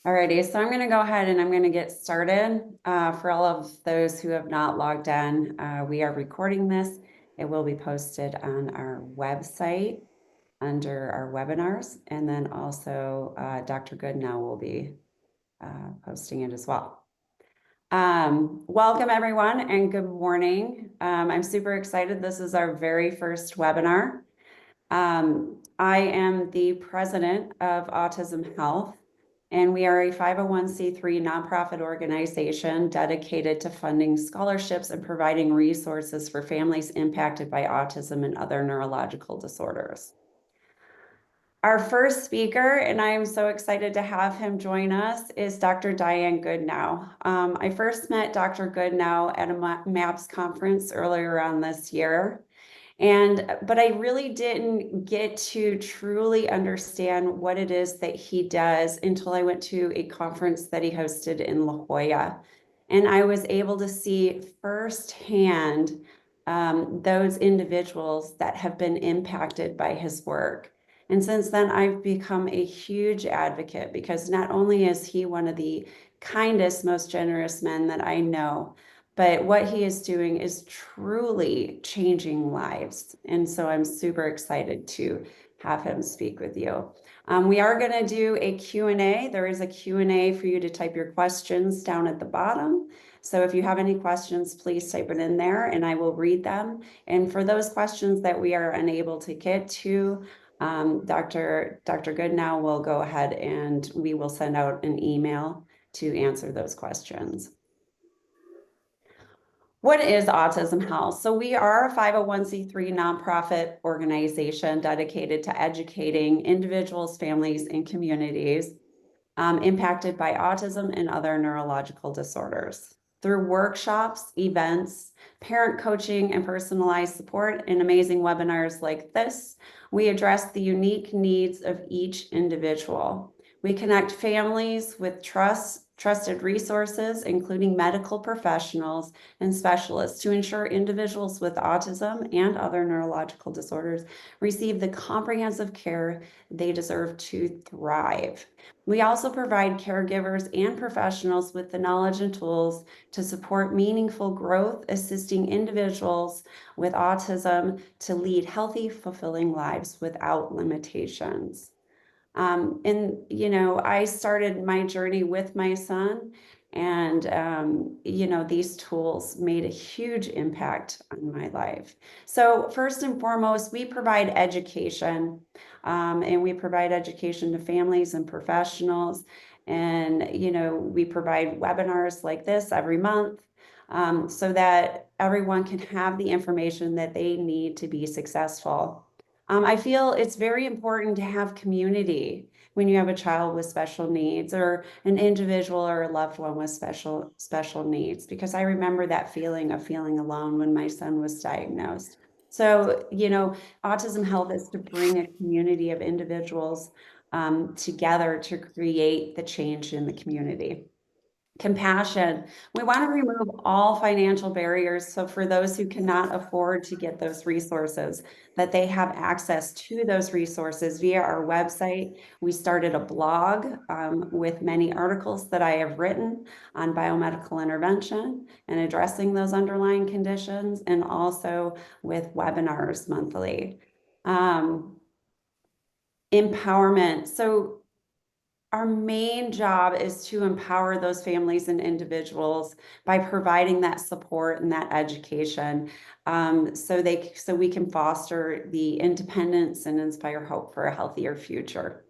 Alrighty, so I'm going to go ahead and I'm going to get started. For all of those who have not logged in, we are recording this. It will be posted on our website under our webinars, and then also Dr. Goodenowe will be posting it as well. Welcome everyone and good morning. I'm super excited. This is our very first webinar. I am the president of Autism Health, and we are a 501c3 nonprofit organization dedicated to funding scholarships and providing resources for families impacted by autism and other neurological disorders. Our first speaker, and I am so excited to have him join us, is Dr. Dayan Goodenowe. I first met Dr. Goodenowe at a MAPS conference earlier on this year. But I really didn't get to truly understand what it is that he does until I went to a conference that he hosted in La Jolla. And I was able to see firsthand those individuals that have been impacted by his work. And since then, I've become a huge advocate because not only is he one of the kindest, most generous men that I know, but what he is doing is truly changing lives. And so I'm super excited to have him speak with you. We are going to do a Q&A. There is a Q&A for you to type your questions down at the bottom. So if you have any questions, please type it in there and I will read them. And for those questions that we are unable to get to, Dr. Goodenowe will go ahead and we will send out an email to answer those questions. What is Autism Health? So we are a 501c3 nonprofit organization dedicated to educating individuals, families, and communities impacted by autism and other neurological disorders. Through workshops, events, parent coaching, and personalized support, and amazing webinars like this, we address the unique needs of each individual. We connect families with trusted resources, including medical professionals and specialists, to ensure individuals with autism and other neurological disorders receive the comprehensive care they deserve to thrive. We also provide caregivers and professionals with the knowledge and tools to support meaningful growth, assisting individuals with autism to lead healthy, fulfilling lives without limitations. I started my journey with my son, and these tools made a huge impact on my life. So first and foremost, we provide education, and we provide education to families and professionals. And, we provide webinars like this every month, so that everyone can have the information that they need to be successful. I feel it's very important to have community when you have a child with special needs or an individual or a loved one with special needs, because I remember that feeling of feeling alone when my son was diagnosed. So, Autism Health is to bring a community of individuals together to create the change in the community. Compassion. We want to remove all financial barriers. So for those who cannot afford to get those resources, that they have access to those resources via our website. We started a blog with many articles that I have written on biomedical intervention and addressing those underlying conditions, and also with webinars monthly. Empowerment. So our main job is to empower those families and individuals by providing that support and that education, so we can foster the independence and inspire hope for a healthier future.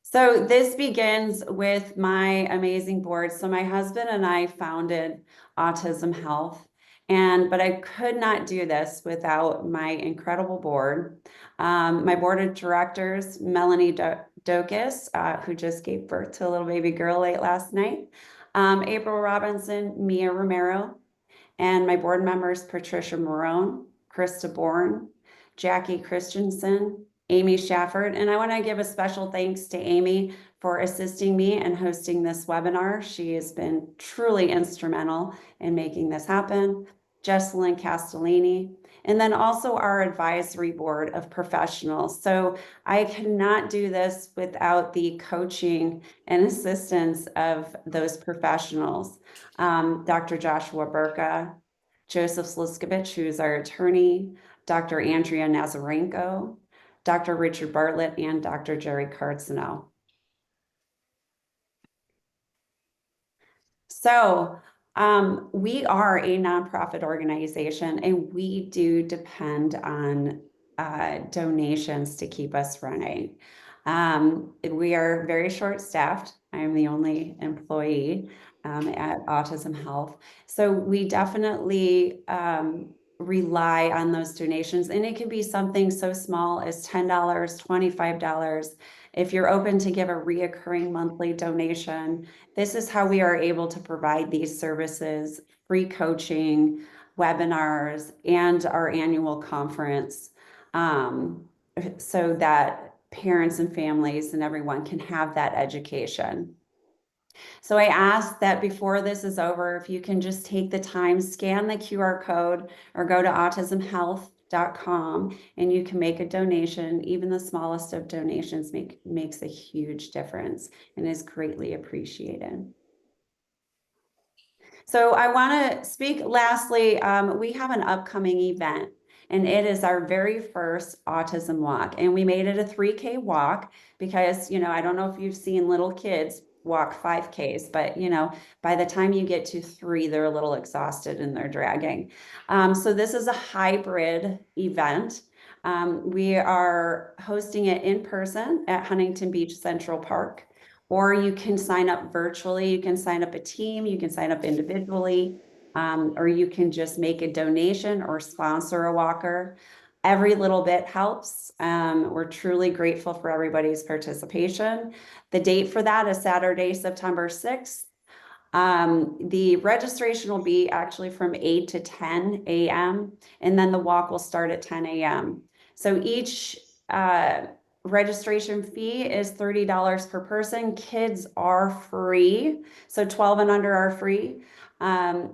So this begins with my amazing board. So my husband and I founded Autism Health. But I could not do this without my incredible board. My board of directors, Melanie Dokis, who just gave birth to a little baby girl late last night, April Robinson, Mia Romero, and my board members, Patricia Marone, Krista Bourne, Jackie Christensen, Amy Shafford. And I want to give a special thanks to Amy for assisting me and hosting this webinar. She has been truly instrumental in making this happen. Jesselyn Castellini, and then also our advisory board of professionals. So I cannot do this without the coaching and assistance of those professionals. Dr. Joshua Burka, Joseph Sliskovich, who's our attorney, Dr. Andrea Nazarenko, Dr. Richard Bartlett, and Dr. Jerry Cartzenow. So we are a nonprofit organization, and we do depend on donations to keep us running. We are very short-staffed. I'm the only employee at Autism Health. So we definitely rely on those donations, and it can be something so small as $10, $25. If you're open to give a reoccurring monthly donation, this is how we are able to provide these services, free coaching, webinars, and our annual conference, so that parents and families and everyone can have that education. So I ask that before this is over, if you can just take the time, scan the QR code, or go to autismhealth.com, and you can make a donation. Even the smallest of donations makes a huge difference and is greatly appreciated. So I want to speak lastly, we have an upcoming event, and it is our very first autism walk. And we made it a 3K walk because, I don't know if you've seen little kids walk 5Ks, but, by the time you get to 3, they're a little exhausted and they're dragging. So this is a hybrid event. We are hosting it in person at Huntington Beach Central Park. Or you can sign up virtually. You can sign up a team, you can sign up individually, or you can just make a donation or sponsor a walker. Every little bit helps. We're truly grateful for everybody's participation. The date for that is Saturday, September 6th. The registration will be actually from 8 to 10 a.m. and then the walk will start at 10 a.m. So each registration fee is $30 per person. Kids are free, so 12 and under are free.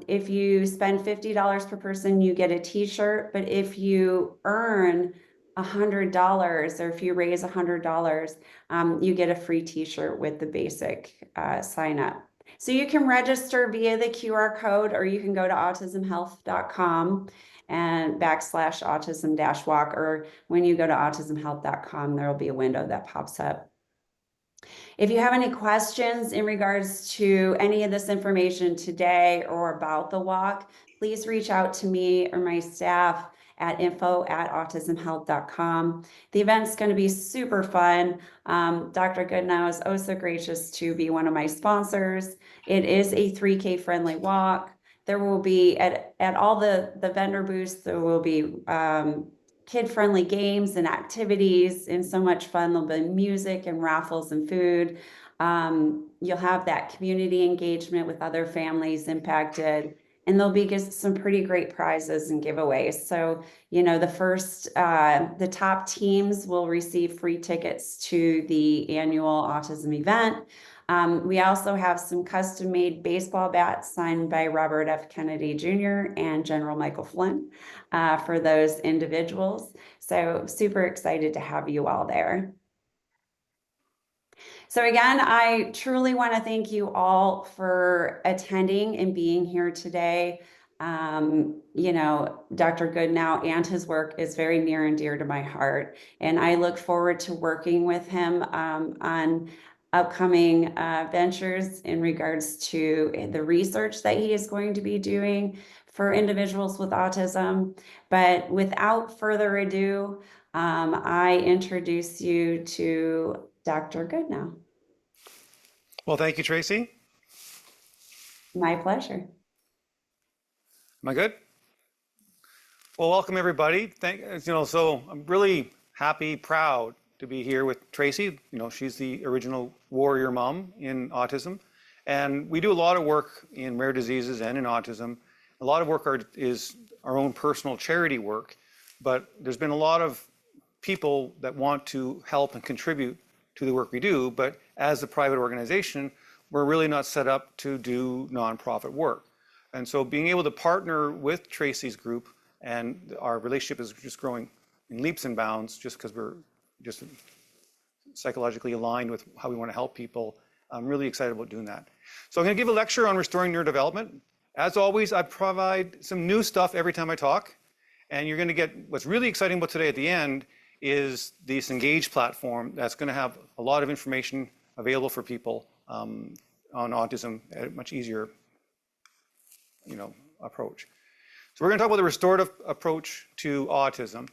If you spend $50 per person, you get a t-shirt, but if you earn $100 or if you raise $100, you get a free t-shirt with the basic sign up. So you can register via the QR code, or you can go to autismhealth.com and /autism-walk, or when you go to autismhealth.com, there will be a window that pops up. If you have any questions in regards to any of this information today or about the walk, please reach out to me or my staff at info@autismhealth.com. The event's going to be super fun. Dr. Goodenowe is oh so gracious to be one of my sponsors. It is a 3K friendly walk. There will be at all the vendor booths, there will be kid-friendly games and activities and so much fun. There'll be music and raffles and food. You'll have that community engagement with other families impacted, and there'll be some pretty great prizes and giveaways. So, the top teams will receive free tickets to the annual autism event. We also have some custom-made baseball bats signed by Robert F. Kennedy Jr. and General Michael Flynn for those individuals. So super excited to have you all there. So again, I truly want to thank you all for attending and being here today. Dr. Goodenowe and his work is very near and dear to my heart, and I look forward to working with him on upcoming ventures in regards to the research that he is going to be doing for individuals with autism. But without further ado, I introduce you to Dr. Goodenowe. Well, thank you, Tracy. My pleasure. Am I good? Well, welcome everybody. So I'm really happy, proud to be here with Tracy. She's the original warrior mom in autism. And we do a lot of work in rare diseases and in autism. A lot of work is our own personal charity work, but there's been a lot of people that want to help and contribute to the work we do, but as a private organization, we're really not set up to do nonprofit work. And so being able to partner with Tracy's group, and our relationship is just growing in leaps and bounds just because we're just psychologically aligned with how we want to help people. I'm really excited about doing that. So I'm going to give a lecture on restoring neurodevelopment. As always, I provide some new stuff every time I talk. And you're going to get what's really exciting about today at the end is this Engage platform that's going to have a lot of information available for people on autism at a much easier, approach. So we're going to talk about the restorative approach to autism.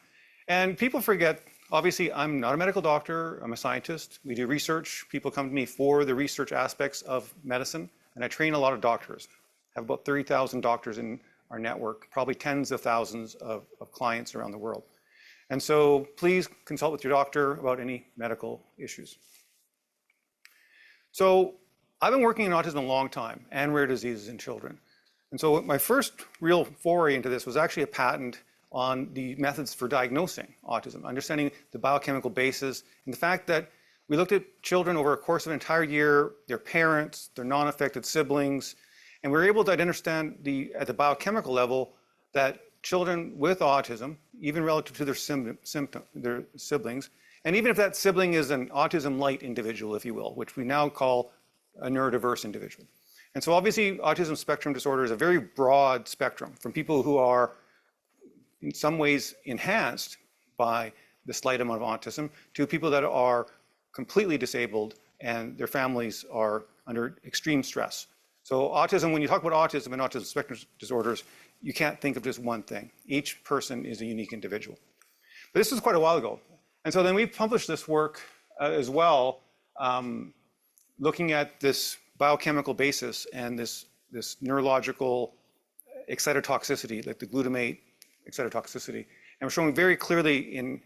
And people forget, obviously, I'm not a medical doctor. I'm a scientist. We do research. People come to me for the research aspects of medicine. And I train a lot of doctors. I have about 30,000 doctors in our network, probably tens of thousands of clients around the world. And so please consult with your doctor about any medical issues. So I've been working in autism a long time and rare diseases in children. And so my first real foray into this was actually a patent on the methods for diagnosing autism, understanding the biochemical basis, and the fact that we looked at children over a course of an entire year, their parents, their non-affected siblings, and we were able to understand at the biochemical level that children with autism, even relative to their siblings, and even if that sibling is an autism light individual, if you will, which we now call a neurodiverse individual. And so obviously autism spectrum disorder is a very broad spectrum from people who are in some ways enhanced by the slight amount of autism to people that are completely disabled and their families are under extreme stress. So autism, when you talk about autism and autism spectrum disorders, you can't think of just one thing. Each person is a unique individual. But this was quite a while ago. And so then we published this work as well, looking at this biochemical basis and this neurological excitotoxicity, like the glutamate excitotoxicity. And we're showing very clearly in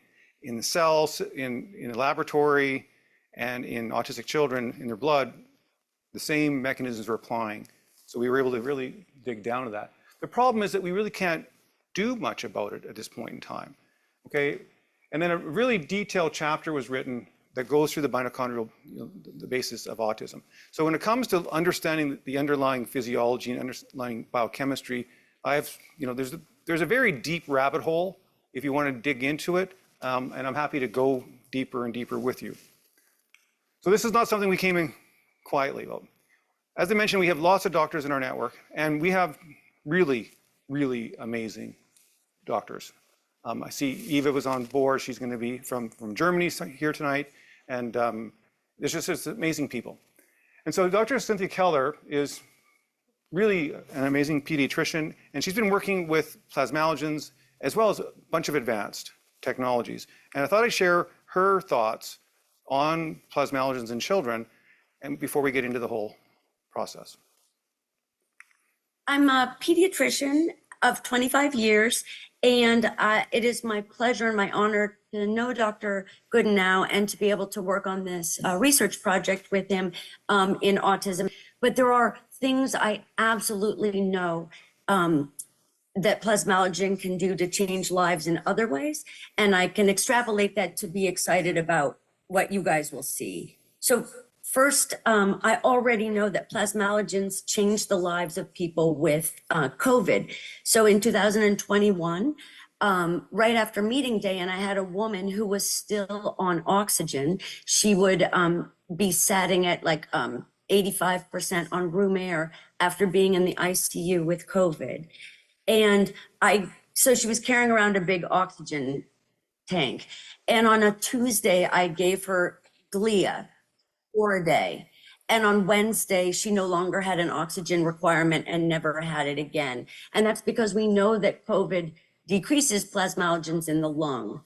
the cells, in the laboratory, and in autistic children in their blood, the same mechanisms are applying. So we were able to really dig down to that. The problem is that we really can't do much about it at this point in time, okay? And then a really detailed chapter was written that goes through the mitochondrial, the basis of autism. So when it comes to understanding the underlying physiology and underlying biochemistry, there's a very deep rabbit hole if you want to dig into it, and I'm happy to go deeper and deeper with you. So this is not something we came in quietly about. As I mentioned, we have lots of doctors in our network, and we have really, really amazing doctors. I see Eva was on board. She's going to be from Germany here tonight, and there's just amazing people. And so Dr. Cynthia Keller is really an amazing pediatrician, and she's been working with plasmalogens as well as a bunch of advanced technologies. And I thought I'd share her thoughts on plasmalogens in children, and before we get into the whole process. I'm a pediatrician of 25 years, and it is my pleasure and my honor to know Dr. Goodenowe and to be able to work on this research project with him in autism. But there are things I absolutely know that plasmalogen can do to change lives in other ways, and I can extrapolate that to be excited about what you guys will see. So first, I already know that plasmalogens change the lives of people with COVID. So in 2021, right after meeting Dayan, I had a woman who was still on oxygen. She would be sitting at like 85% on room air after being in the ICU with COVID. And so she was carrying around a big oxygen tank. And on a Tuesday, I gave her Glia for a day. And on Wednesday, she no longer had an oxygen requirement and never had it again. And that's because we know that COVID decreases plasmalogens in the lung.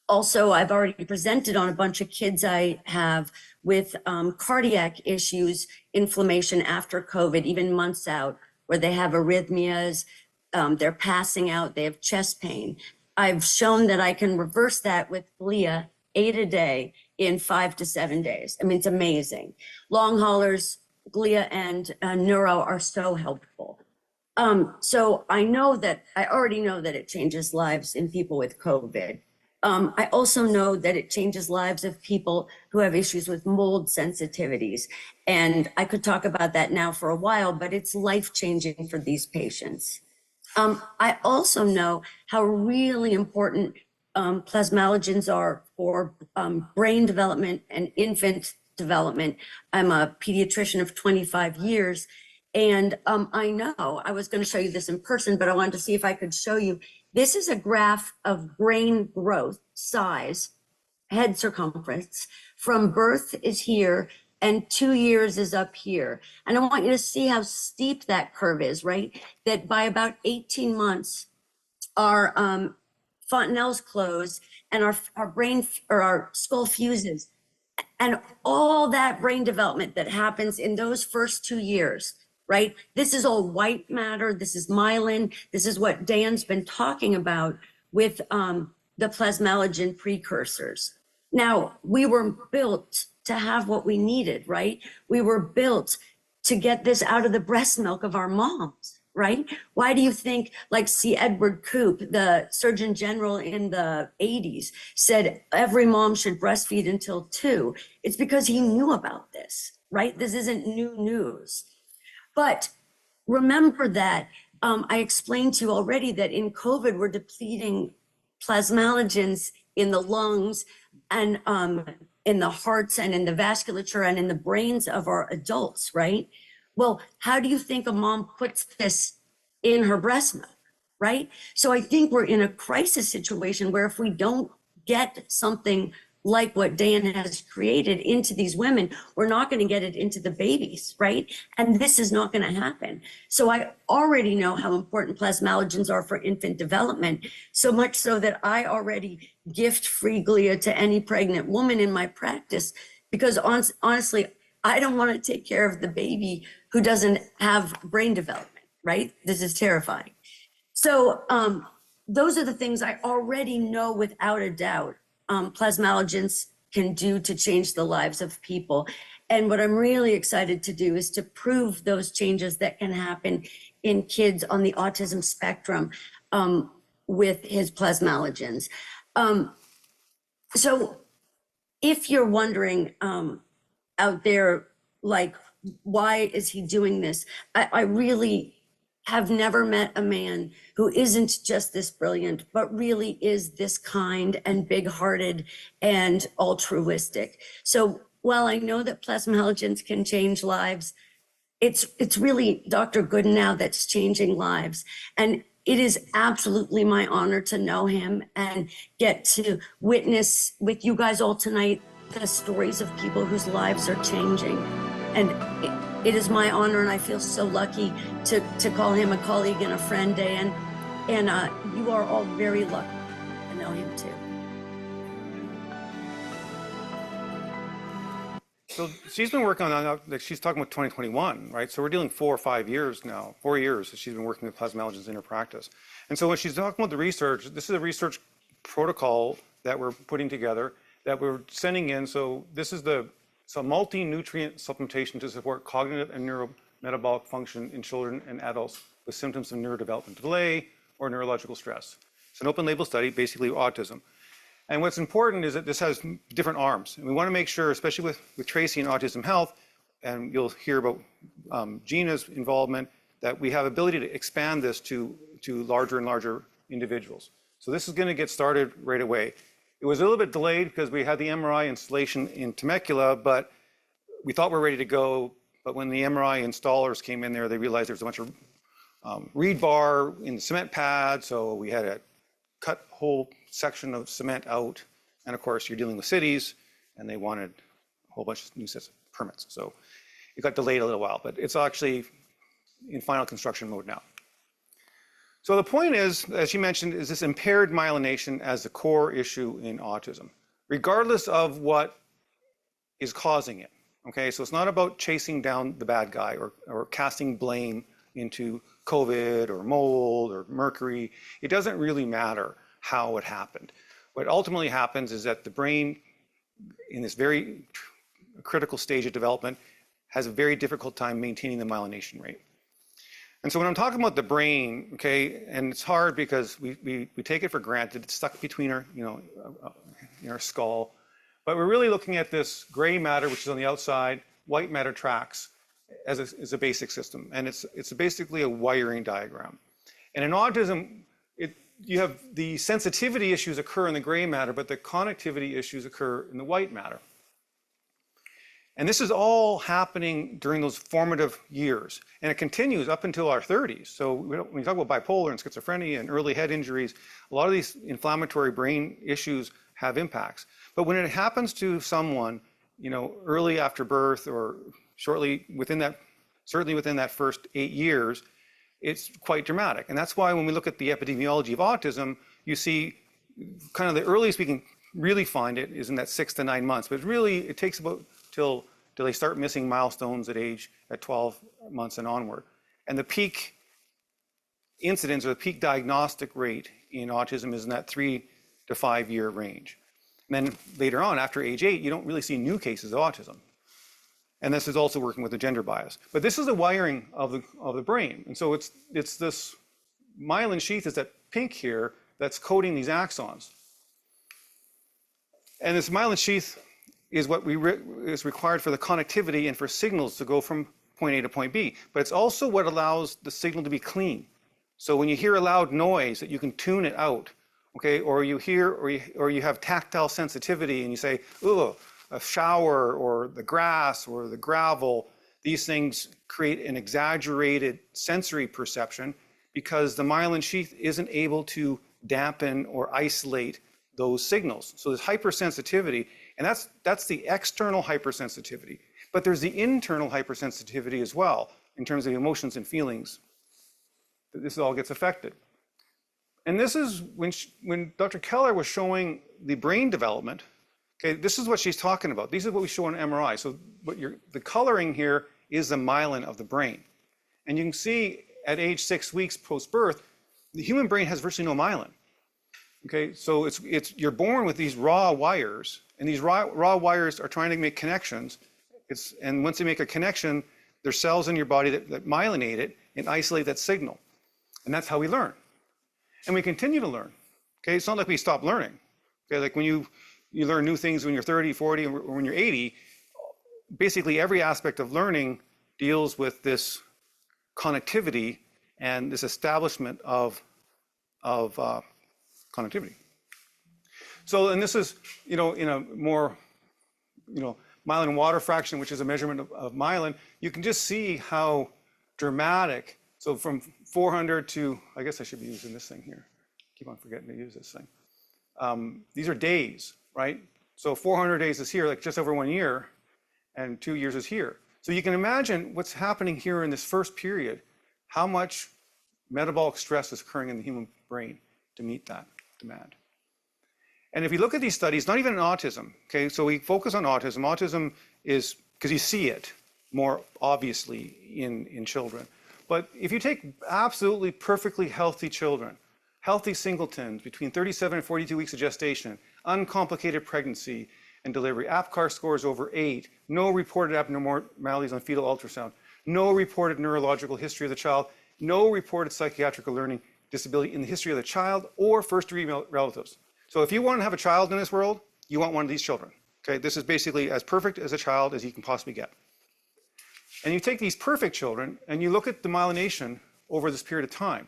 Also, I've already presented on a bunch of kids I have with cardiac issues, inflammation after COVID, even months out, where they have arrhythmias, they're passing out, they have chest pain. I've shown that I can reverse that with Glia 8 a day in 5 to 7 days. I mean, it's amazing. Long haulers, Glia and Neuro are so helpful. So I already know that it changes lives in people with COVID. I also know that it changes lives of people who have issues with mold sensitivities. And I could talk about that now for a while, but it's life-changing for these patients. I also know how really important plasmalogens are for brain development and infant development. I'm a pediatrician of 25 years. And I know, I was going to show you this in person, but I wanted to see if I could show you. This is a graph of brain growth, size, head circumference. From birth is here, and 2 years is up here. And I want you to see how steep that curve is, right? That by about 18 months, our fontanelles close and our brain or our skull fuses. And all that brain development that happens in those first 2 years, right? This is all white matter. This is myelin. This is what Dayan's been talking about with the plasmalogen precursors. Now, we were built to have what we needed, right? We were built to get this out of the breast milk of our moms, right? Why do you think, like C. Edward Koop, the Surgeon General in the 80s, said every mom should breastfeed until 2? It's because he knew about this, right? This isn't new news. But remember that I explained to you already that in COVID, we're depleting plasmalogens in the lungs and in the hearts and in the vasculature and in the brains of our adults, right? Well, how do you think a mom puts this in her breast milk, right? So I think we're in a crisis situation where if we don't get something like what Dayan has created into these women, we're not going to get it into the babies, right? And this is not going to happen. So I already know how important plasmalogens are for infant development, so much so that I already gift free glia to any pregnant woman in my practice, because honestly, I don't want to take care of the baby who doesn't have brain development, right? This is terrifying. So those are the things I already know without a doubt plasmalogens can do to change the lives of people. And what I'm really excited to do is to prove those changes that can happen in kids on the autism spectrum with his plasmalogens. So if you're wondering out there, like, why is he doing this? I really have never met a man who isn't just this brilliant, but really is this kind and big-hearted and altruistic. So while I know that plasmalogens can change lives, it's really Dr. Goodenowe that's changing lives. And it is absolutely my honor to know him and get to witness with you guys all tonight the stories of people whose lives are changing. And it is my honor, and I feel so lucky to call him a colleague and a friend, Dayan. And you are all very lucky to know him too. So she's been working on, like she's talking about 2021, right? So we're dealing 4 or 5 years now, 4 years that she's been working with plasmalogens in her practice. And so when she's talking about the research, this is a research protocol that we're putting together that we're sending in. So this is so multi-nutrient supplementation to support cognitive and neurometabolic function in children and adults with symptoms of neurodevelopment delay or neurological stress. It's an open label study, basically autism. And what's important is that this has different arms. And we want to make sure, especially with Tracy and Autism Health, and you'll hear about Gina's involvement, that we have ability to expand this to larger and larger individuals. So this is going to get started right away. It was a little bit delayed because we had the MRI installation in Temecula, but we thought we were ready to go. But when the MRI installers came in there, they realized there was a bunch of reed bar in the cement pad. So we had to cut a whole section of cement out. And of course, you're dealing with cities, and they wanted a whole bunch of new sets of permits. So it got delayed a little while, but it's actually in final construction mode now. So the point is, as you mentioned, is this impaired myelination as the core issue in autism, regardless of what is causing it. Okay, so it's not about chasing down the bad guy or casting blame into COVID or mold or mercury. It doesn't really matter how it happened. What ultimately happens is that the brain, in this very critical stage of development, has a very difficult time maintaining the myelination rate. And so when I'm talking about the brain, okay, and it's hard because we take it for granted, it's stuck between our, in our skull, but we're really looking at this gray matter, which is on the outside, white matter tracks as a basic system. And it's basically a wiring diagram. And in autism, you have the sensitivity issues occur in the gray matter, but the connectivity issues occur in the white matter. And this is all happening during those formative years. And it continues up until our 30s. So when you talk about bipolar and schizophrenia and early head injuries, a lot of these inflammatory brain issues have impacts. But when it happens to someone, early after birth or shortly within that, certainly within that first 8 years, it's quite dramatic. And that's why when we look at the epidemiology of autism, you see kind of the earliest we can really find it is in that 6 to 9 months. But really, it takes about till they start missing milestones at 12 months and onward. And the peak incidence or the peak diagnostic rate in autism is in that 3 to 5 year range. And then later on, after age 8, you don't really see new cases of autism. And this is also working with the gender bias. But this is the wiring of the brain. And so it's this myelin sheath is that pink here that's coating these axons. And this myelin sheath is what is required for the connectivity and for signals to go from point A to point B. But it's also what allows the signal to be clean. So when you hear a loud noise, that you can tune it out, okay? Or you hear, or you have tactile sensitivity, and you say, "Ooh, a shower, or the grass, or the gravel." These things create an exaggerated sensory perception because the myelin sheath isn't able to dampen or isolate those signals. So there's hypersensitivity, and that's the external hypersensitivity. But there's the internal hypersensitivity as well, in terms of emotions and feelings. This all gets affected. And this is when Dr. Keller was showing the brain development, okay, this is what she's talking about. These are what we show on MRI. So the coloring here is the myelin of the brain. And you can see at age 6 weeks post-birth, the human brain has virtually no myelin. Okay, so you're born with these raw wires, and these raw wires are trying to make connections. And once they make a connection, there's cells in your body that myelinate it and isolate that signal. And that's how we learn. And we continue to learn. Okay, it's not like we stop learning. Okay, like when you learn new things when you're 30, 40, or when you're 80, basically every aspect of learning deals with this connectivity and this establishment of connectivity. So, and this is, in a more, myelin water fraction, which is a measurement of myelin, you can just see how dramatic. So from 400 to, I guess I should be using this thing here. Keep on forgetting to use this thing. These are days, right? So 400 days is here, like just over 1 year, and 2 years is here. So you can imagine what's happening here in this first period, how much metabolic stress is occurring in the human brain to meet that demand. And if you look at these studies, not even in autism, okay, so we focus on autism. Autism is, because you see it more obviously in children. But if you take absolutely perfectly healthy children, healthy singletons between 37 and 42 weeks of gestation, uncomplicated pregnancy and delivery, APGAR scores over 8, no reported abnormalities on fetal ultrasound, no reported neurological history of the child, no reported psychiatric or learning disability in the history of the child or first-degree relatives. So if you want to have a child in this world, you want one of these children. Okay, this is basically as perfect as a child as you can possibly get. And you take these perfect children and you look at the myelination over this period of time.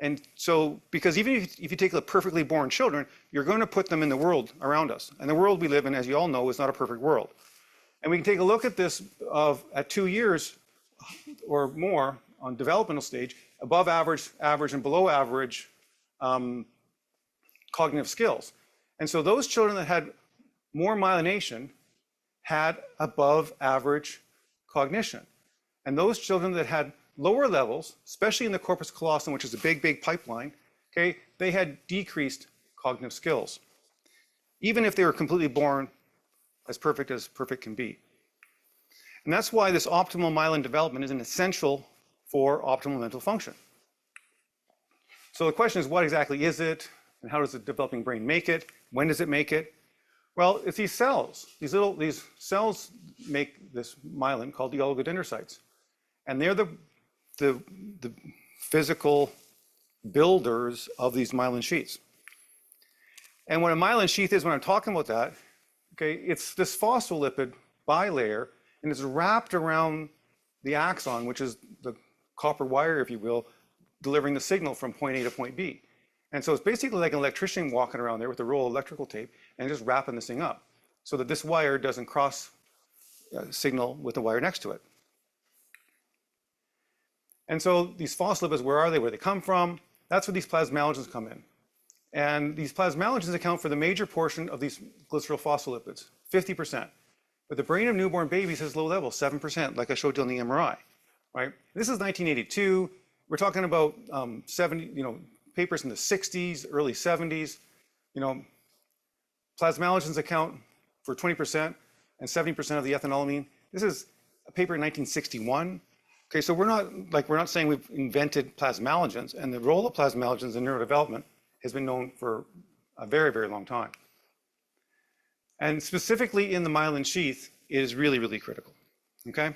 And so, because even if you take the perfectly born children, you're going to put them in the world around us. And the world we live in, as you all know, is not a perfect world. And we can take a look at this at 2 years or more on developmental stage, above average, average, and below average cognitive skills. And so those children that had more myelination had above average cognition. And those children that had lower levels, especially in the corpus callosum, which is a big, big pipeline, okay, they had decreased cognitive skills, even if they were completely born as perfect can be. And that's why this optimal myelin development is an essential for optimal mental function. So the question is, what exactly is it? And how does the developing brain make it? When does it make it? Well, it's these cells. These cells make this myelin called the oligodendrocytes. And they're the the physical builders of these myelin sheaths. And what a myelin sheath is, when I'm talking about that, okay, it's this phospholipid bilayer, and it's wrapped around the axon, which is the copper wire, if you will, delivering the signal from point A to point B. And so it's basically like an electrician walking around there with a roll of electrical tape and just wrapping this thing up so that this wire doesn't cross signal with the wire next to it. And so these phospholipids, where are they? Where they come from? That's where these plasmalogens come in. And these plasmalogens account for the major portion of these glycerol phospholipids, 50%. But the brain of newborn babies has low levels, 7%, like I showed you on the MRI, right? This is 1982. We're talking about 70, papers in the 60s, early 70s. Plasmalogens account for 20% and 70% of the ethanolamine. This is a paper in 1961. Okay, so we're not saying we've invented plasmalogens, and the role of plasmalogens in neurodevelopment has been known for a very, very long time. And specifically in the myelin sheath, it is really, really critical. Okay, I'm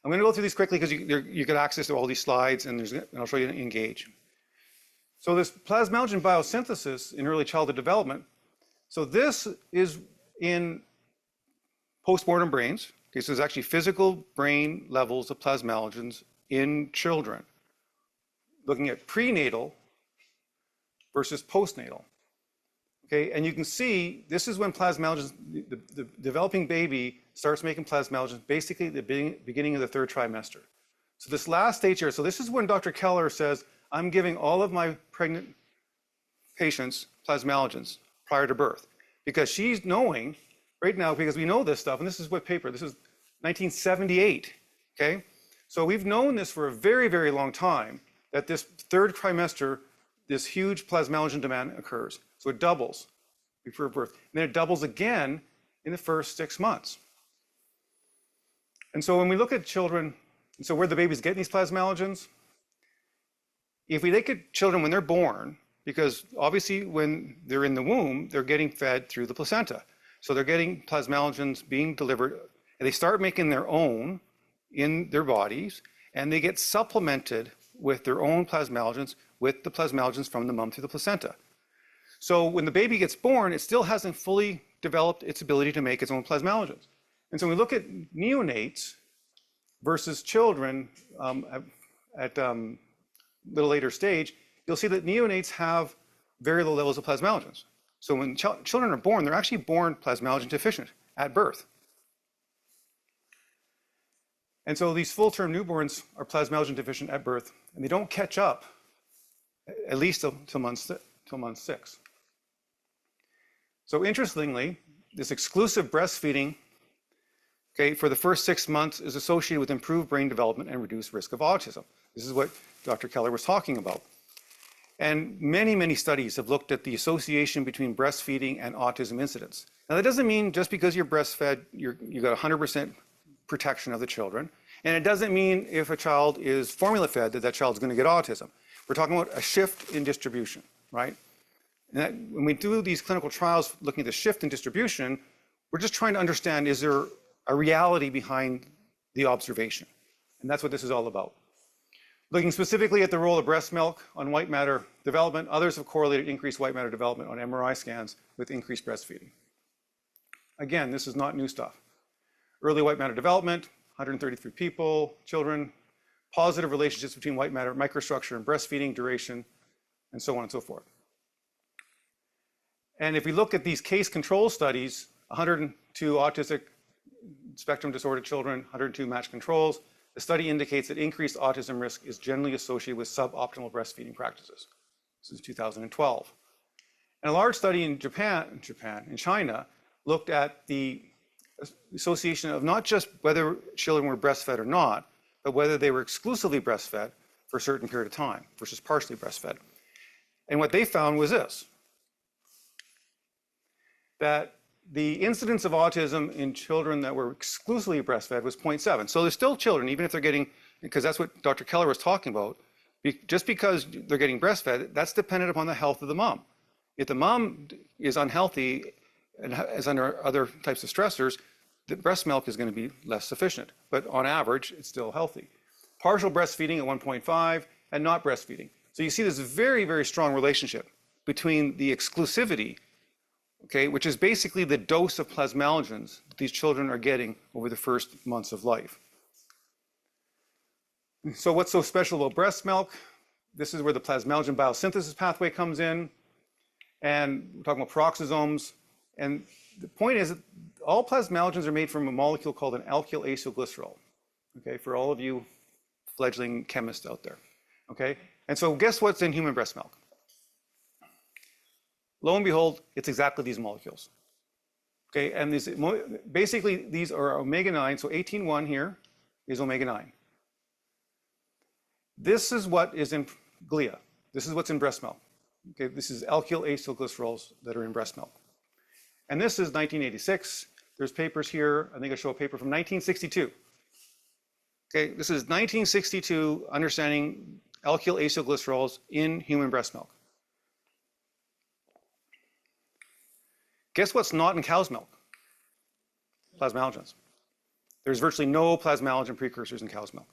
going to go through these quickly because you get access to all these slides, and I'll show you Engage. So this plasmalogen biosynthesis in early childhood development. So this is in postmortem brains. Okay, so there's actually physical brain levels of plasmalogens in children, looking at prenatal versus postnatal. Okay, and you can see this is when plasmalogens, the developing baby starts making plasmalogens basically at the beginning of the 3rd trimester. So this last stage here, so this is when Dr. Keller says, I'm giving all of my pregnant patients plasmalogens prior to birth, because she's knowing right now, because we know this stuff, and this is what paper, this is 1978, okay? So we've known this for a very, very long time, that this 3rd trimester, this huge plasmalogen demand occurs. So it doubles before birth. And then it doubles again in the first 6 months. And so when we look at children, so where the baby's getting these plasmalogens, if we look at children when they're born, because obviously when they're in the womb, they're getting fed through the placenta. So they're getting plasmalogens being delivered, and they start making their own in their bodies, and they get supplemented with their own plasmalogens, with the plasmalogens from the mom through the placenta. So when the baby gets born, it still hasn't fully developed its ability to make its own plasmalogens. And so when we look at neonates versus children at little later stage, you'll see that neonates have very low levels of plasmalogens. So when children are born, they're actually born plasmalogen deficient at birth. And so these full-term newborns are plasmalogen deficient at birth, and they don't catch up at least till month 6. So interestingly, this exclusive breastfeeding, okay, for the first 6 months is associated with improved brain development and reduced risk of autism. This is what Dr. Keller was talking about. And many, many studies have looked at the association between breastfeeding and autism incidence. Now, that doesn't mean just because you're breastfed, you got 100% protection of the children. And it doesn't mean if a child is formula fed that child's going to get autism. We're talking about a shift in distribution, right? And when we do these clinical trials looking at the shift in distribution, we're just trying to understand, is there a reality behind the observation? And that's what this is all about. Looking specifically at the role of breast milk on white matter development, others have correlated increased white matter development on MRI scans with increased breastfeeding. Again, this is not new stuff. Early white matter development, 133 people, children, positive relationships between white matter microstructure and breastfeeding duration, and so on and so forth. And if we look at these case control studies, 102 autistic spectrum disordered children, 102 matched controls, the study indicates that increased autism risk is generally associated with suboptimal breastfeeding practices. This is 2012. And a large study in China, looked at the association of not just whether children were breastfed or not, but whether they were exclusively breastfed for a certain period of time versus partially breastfed. And what they found was this, that the incidence of autism in children that were exclusively breastfed was 0.7. So there's still children, even if they're getting, because that's what Dr. Keller was talking about, just because they're getting breastfed, that's dependent upon the health of the mom. If the mom is unhealthy and is under other types of stressors, the breast milk is going to be less sufficient. But on average, it's still healthy. partial breastfeeding at 1.5, and not breastfeeding. So you see this very, very strong relationship between the exclusivity, okay, which is basically the dose of plasmalogens that these children are getting over the first months of life. So what's so special about breast milk? This is where the plasmalogen biosynthesis pathway comes in. And we're talking about peroxisomes. And the point is that all plasmalogens are made from a molecule called an alkyl acylglycerol, okay, for all of you fledgling chemists out there, okay? And so guess what's in human breast milk? Lo and behold, it's exactly these molecules, okay? And these, basically, these are omega-9, so 18-1 here is omega-9. This is what is in glia. This is what's in breast milk. Okay, this is alkyl acylglycerols that are in breast milk. And this is 1986. There's papers here. I think I show a paper from 1962. Okay, this is 1962, understanding alkyl acylglycerols in human breast milk. Guess what's not in cow's milk? Plasmalogens. There's virtually no plasmalogen precursors in cow's milk.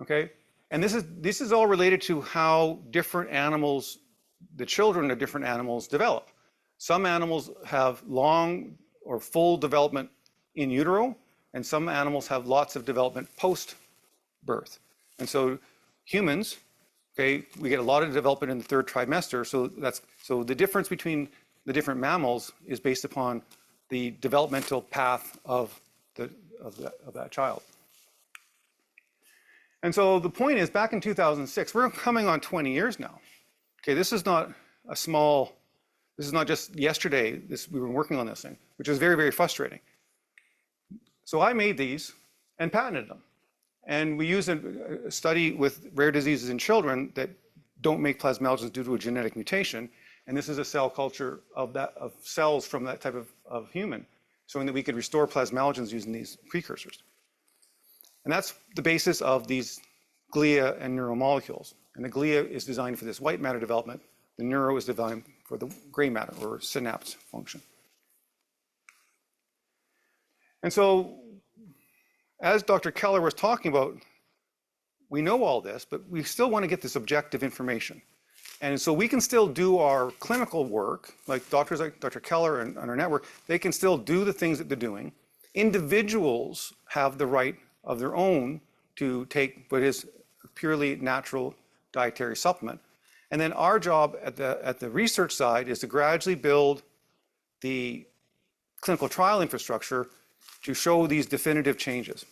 Okay, and this is all related to how different animals, the children of different animals, develop. Some animals have long or full development in utero, and some animals have lots of development post-birth. And so humans, okay, we get a lot of development in the third trimester. So the difference between the different mammals is based upon the developmental path of that child. And so the point is, back in 2006, we're coming on 20 years now. Okay, this is not a small, this is not just yesterday, we were working on this thing, which is very, very frustrating. So I made these and patented them. And we use a study with rare diseases in children that don't make plasmalogens due to a genetic mutation. And this is a cell culture of cells from that type of human, showing that we could restore plasmalogens using these precursors. And that's the basis of these glia and neuromolecules. And the glia is designed for this white matter development. The neuro is designed for the gray matter or synapse function. And so, as Dr. Keller was talking about, we know all this, but we still want to get this objective information. And so we can still do our clinical work, like doctors like Dr. Keller and on our network, they can still do the things that they're doing. Individuals have the right of their own to take what is a purely natural dietary supplement. And then our job at the research side is to gradually build the clinical trial infrastructure to show these definitive changes.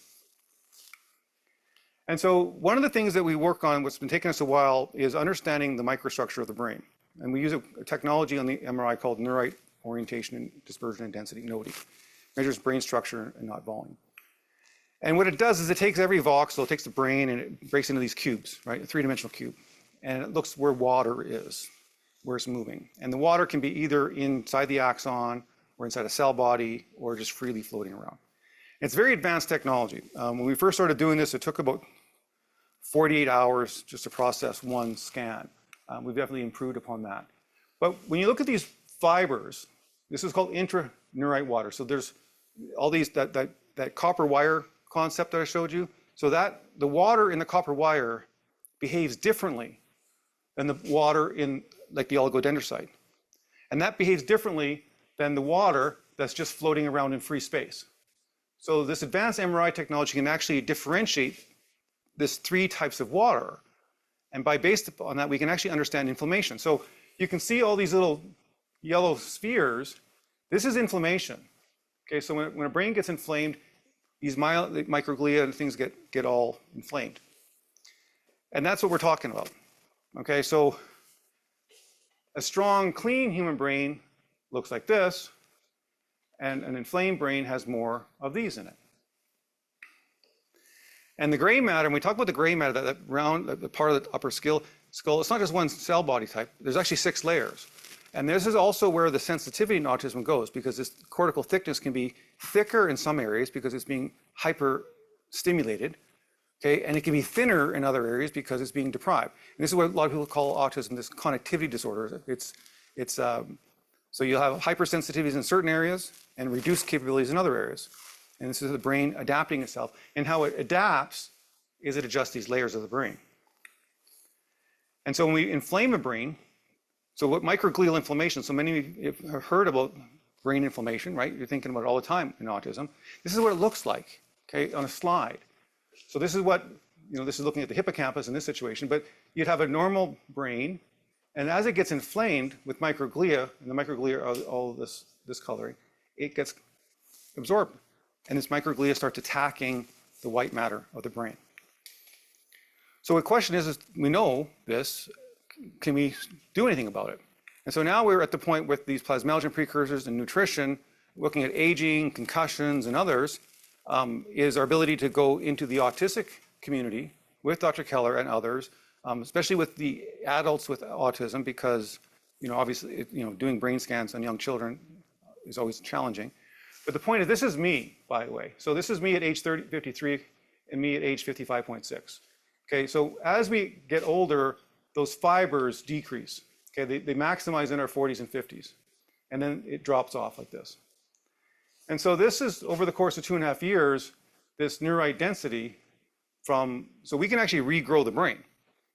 And so one of the things that we work on, what's been taking us a while, is understanding the microstructure of the brain. And we use a technology on the MRI called neurite orientation and dispersion and density, NODI. Measures brain structure and not volume. And what it does is it takes every voxel, it takes the brain and it breaks into these cubes, right? A three-dimensional cube. And it looks where water is, where it's moving. And the water can be either inside the axon or inside a cell body or just freely floating around. It's very advanced technology. When we first started doing this, it took about 48 hours just to process one scan. We've definitely improved upon that. But when you look at these fibers, this is called intraneurite water. So there's all these, that copper wire concept that I showed you. So that the water in the copper wire behaves differently than the water in like the oligodendrocyte. And that behaves differently than the water that's just floating around in free space. So this advanced MRI technology can actually differentiate this three types of water. And based upon that, we can actually understand inflammation. So you can see all these little yellow spheres. This is inflammation. Okay, so when a brain gets inflamed, these microglia and things get all inflamed. And that's what we're talking about. Okay, so a strong, clean human brain looks like this, and an inflamed brain has more of these in it. And the gray matter, when we talk about the gray matter, that round, the part of the upper skull, it's not just one cell body type. There's actually 6 layers. And this is also where the sensitivity in autism goes, because this cortical thickness can be thicker in some areas because it's being hyper-stimulated, okay? And it can be thinner in other areas because it's being deprived. And this is what a lot of people call autism, this connectivity disorder. So you'll have hypersensitivities in certain areas and reduced capabilities in other areas. And this is the brain adapting itself. And how it adapts is it adjust these layers of the brain. And so when we inflame a brain, so what microglial inflammation, so many of you have heard about brain inflammation, right? You're thinking about it all the time in autism. This is what it looks like, okay, on a slide. So this is what, this is looking at the hippocampus in this situation, but you'd have a normal brain, and as it gets inflamed with microglia, and the microglia are all this coloring, it gets absorbed. And this microglia starts attacking the white matter of the brain. So the question is we know this, can we do anything about it? And so now we're at the point with these plasmalogen precursors and nutrition, looking at aging, concussions, and others, is our ability to go into the autistic community with Dr. Keller and others, especially with the adults with autism, because obviously doing brain scans on young children is always challenging. But the point is, this is me, by the way. So this is me at age 53 and me at age 55.6. Okay, so as we get older, those fibers decrease. Okay, they maximize in our 40s and 50s, and then it drops off like this. And so this is, over the course of 2.5 years, this neurite density so we can actually regrow the brain.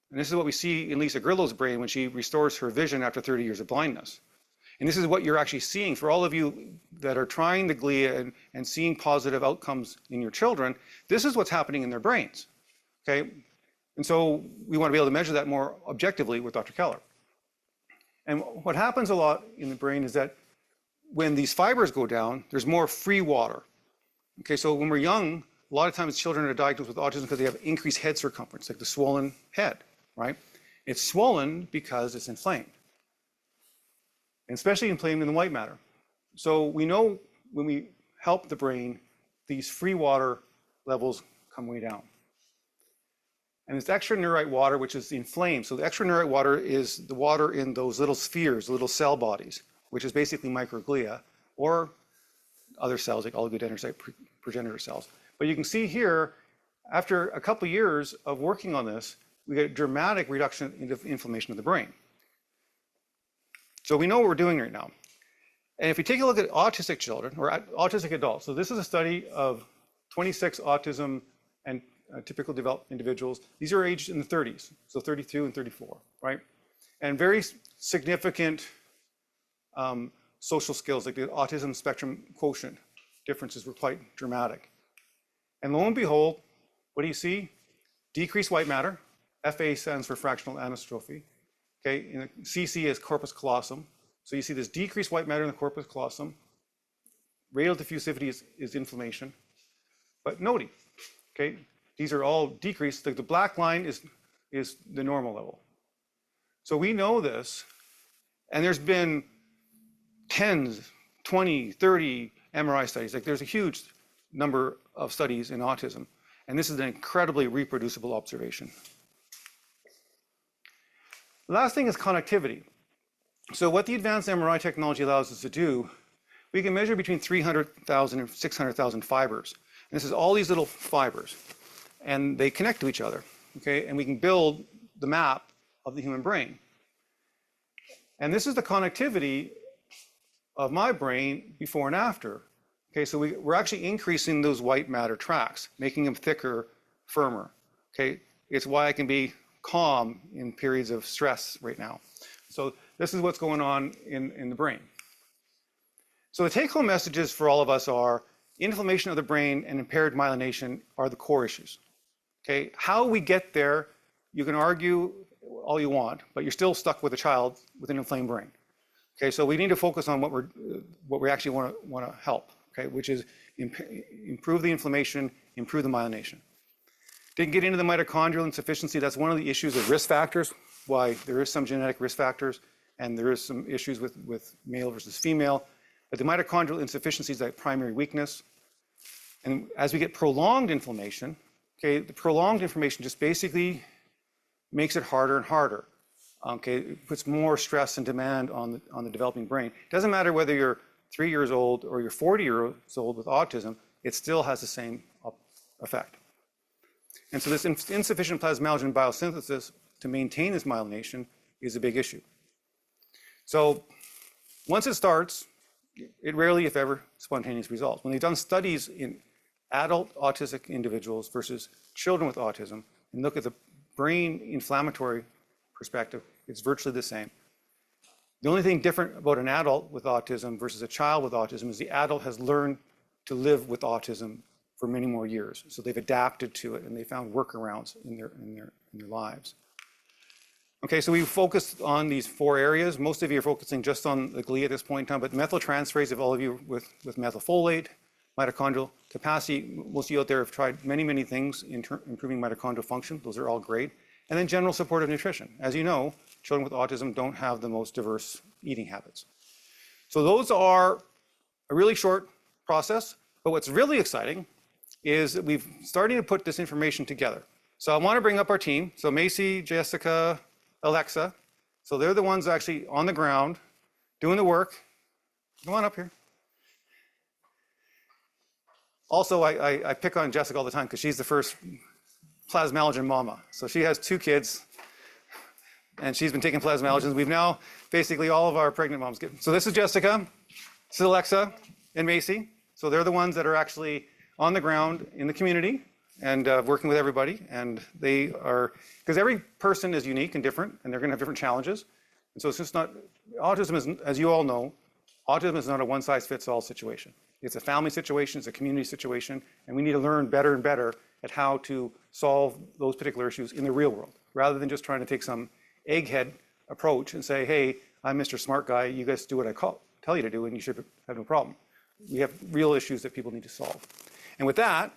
And this is what we see in Lisa Grillo's brain when she restores her vision after 30 years of blindness. And this is what you're actually seeing for all of you that are trying the glia and seeing positive outcomes in your children. This is what's happening in their brains, okay? And so we want to be able to measure that more objectively with Dr. Keller. And what happens a lot in the brain is that when these fibers go down, there's more free water. Okay, so when we're young, a lot of times children are diagnosed with autism because they have increased head circumference, like the swollen head, right? It's swollen because it's inflamed, and especially inflamed in the white matter. So we know when we help the brain, these free water levels come way down. And it's extra neurite water, which is inflamed. So the extra neurite water is the water in those little spheres, little cell bodies, which is basically microglia or other cells like oligodendrocyte progenitor cells. But you can see here, after a couple of years of working on this, we get a dramatic reduction in the inflammation of the brain. So we know what we're doing right now. And if we take a look at autistic children or autistic adults, so this is a study of 26 autism and typical developed individuals. These are aged in the 30s, so 32 and 34, right? And very significant social skills, like the autism spectrum quotient differences were quite dramatic. And lo and behold, what do you see? Decreased white matter. FA stands for fractional anastrophy. Okay, and CC is corpus callosum. So you see this decreased white matter in the corpus callosum. Radial diffusivity is inflammation. But noti, okay, these are all decreased. The black line is the normal level. So we know this, and there's been 10, 20, 30 MRI studies. Like there's a huge number of studies in autism, and this is an incredibly reproducible observation. The last thing is connectivity. So what the advanced MRI technology allows us to do, we can measure between 300,000 and 600,000 fibers. And this is all these little fibers, and they connect to each other, okay? And we can build the map of the human brain. And this is the connectivity of my brain before and after. Okay, so we're actually increasing those white matter tracks, making them thicker, firmer. Okay, it's why I can be calm in periods of stress right now. So this is what's going on in the brain. So the take-home messages for all of us are inflammation of the brain and impaired myelination are the core issues. Okay, how we get there, you can argue all you want, but you're still stuck with a child with an inflamed brain. Okay, so we need to focus on what we actually want to help. Okay, which is improve the inflammation, improve the myelination. Didn't get into the mitochondrial insufficiency. That's one of the issues of risk factors, why there is some genetic risk factors, and there is some issues with male versus female. But the mitochondrial insufficiency is that primary weakness. And as we get prolonged inflammation, okay, the prolonged inflammation just basically makes it harder and harder. Okay, it puts more stress and demand on the developing brain. It doesn't matter whether you're 3 years old or you're 40 years old with autism, it still has the same effect. And so this insufficient plasmalogen biosynthesis to maintain this myelination is a big issue. So once it starts, it rarely, if ever, spontaneous results. When they've done studies in adult autistic individuals versus children with autism and look at the brain inflammatory perspective, it's virtually the same. The only thing different about an adult with autism versus a child with autism is the adult has learned to live with autism for many more years. So they've adapted to it and they found workarounds in their lives. Okay, so we focused on these 4 areas. Most of you are focusing just on the glia at this point in time, but methyltransferase, if all of you with methylfolate, mitochondrial capacity, most of you out there have tried many, many things in improving mitochondrial function. Those are all great. And then general supportive nutrition. As you know, children with autism don't have the most diverse eating habits. So those are a really short process, but what's really exciting is that we've started to put this information together. So I want to bring up our team. So Macy, Jessica, Alexa. So they're the ones actually on the ground doing the work. Come on up here. Also, I pick on Jessica all the time because she's the first plasmalogen mama. So she has 2 kids and she's been taking plasmalogens. We've now basically all of our pregnant moms get. So this is Jessica, this is Alexa and Macy. So they're the ones that are actually on the ground in the community and working with everybody. And they are, because every person is unique and different and they're gonna have different challenges. And so it's just not, autism is, as you all know, autism is not a one-size-fits-all situation. It's a family situation, it's a community situation, and we need to learn better and better at how to solve those particular issues in the real world, rather than just trying to take some egghead approach and say, hey, I'm Mr. Smart Guy, you guys do what I tell you to do and you should have no problem. We have real issues that people need to solve. And with that,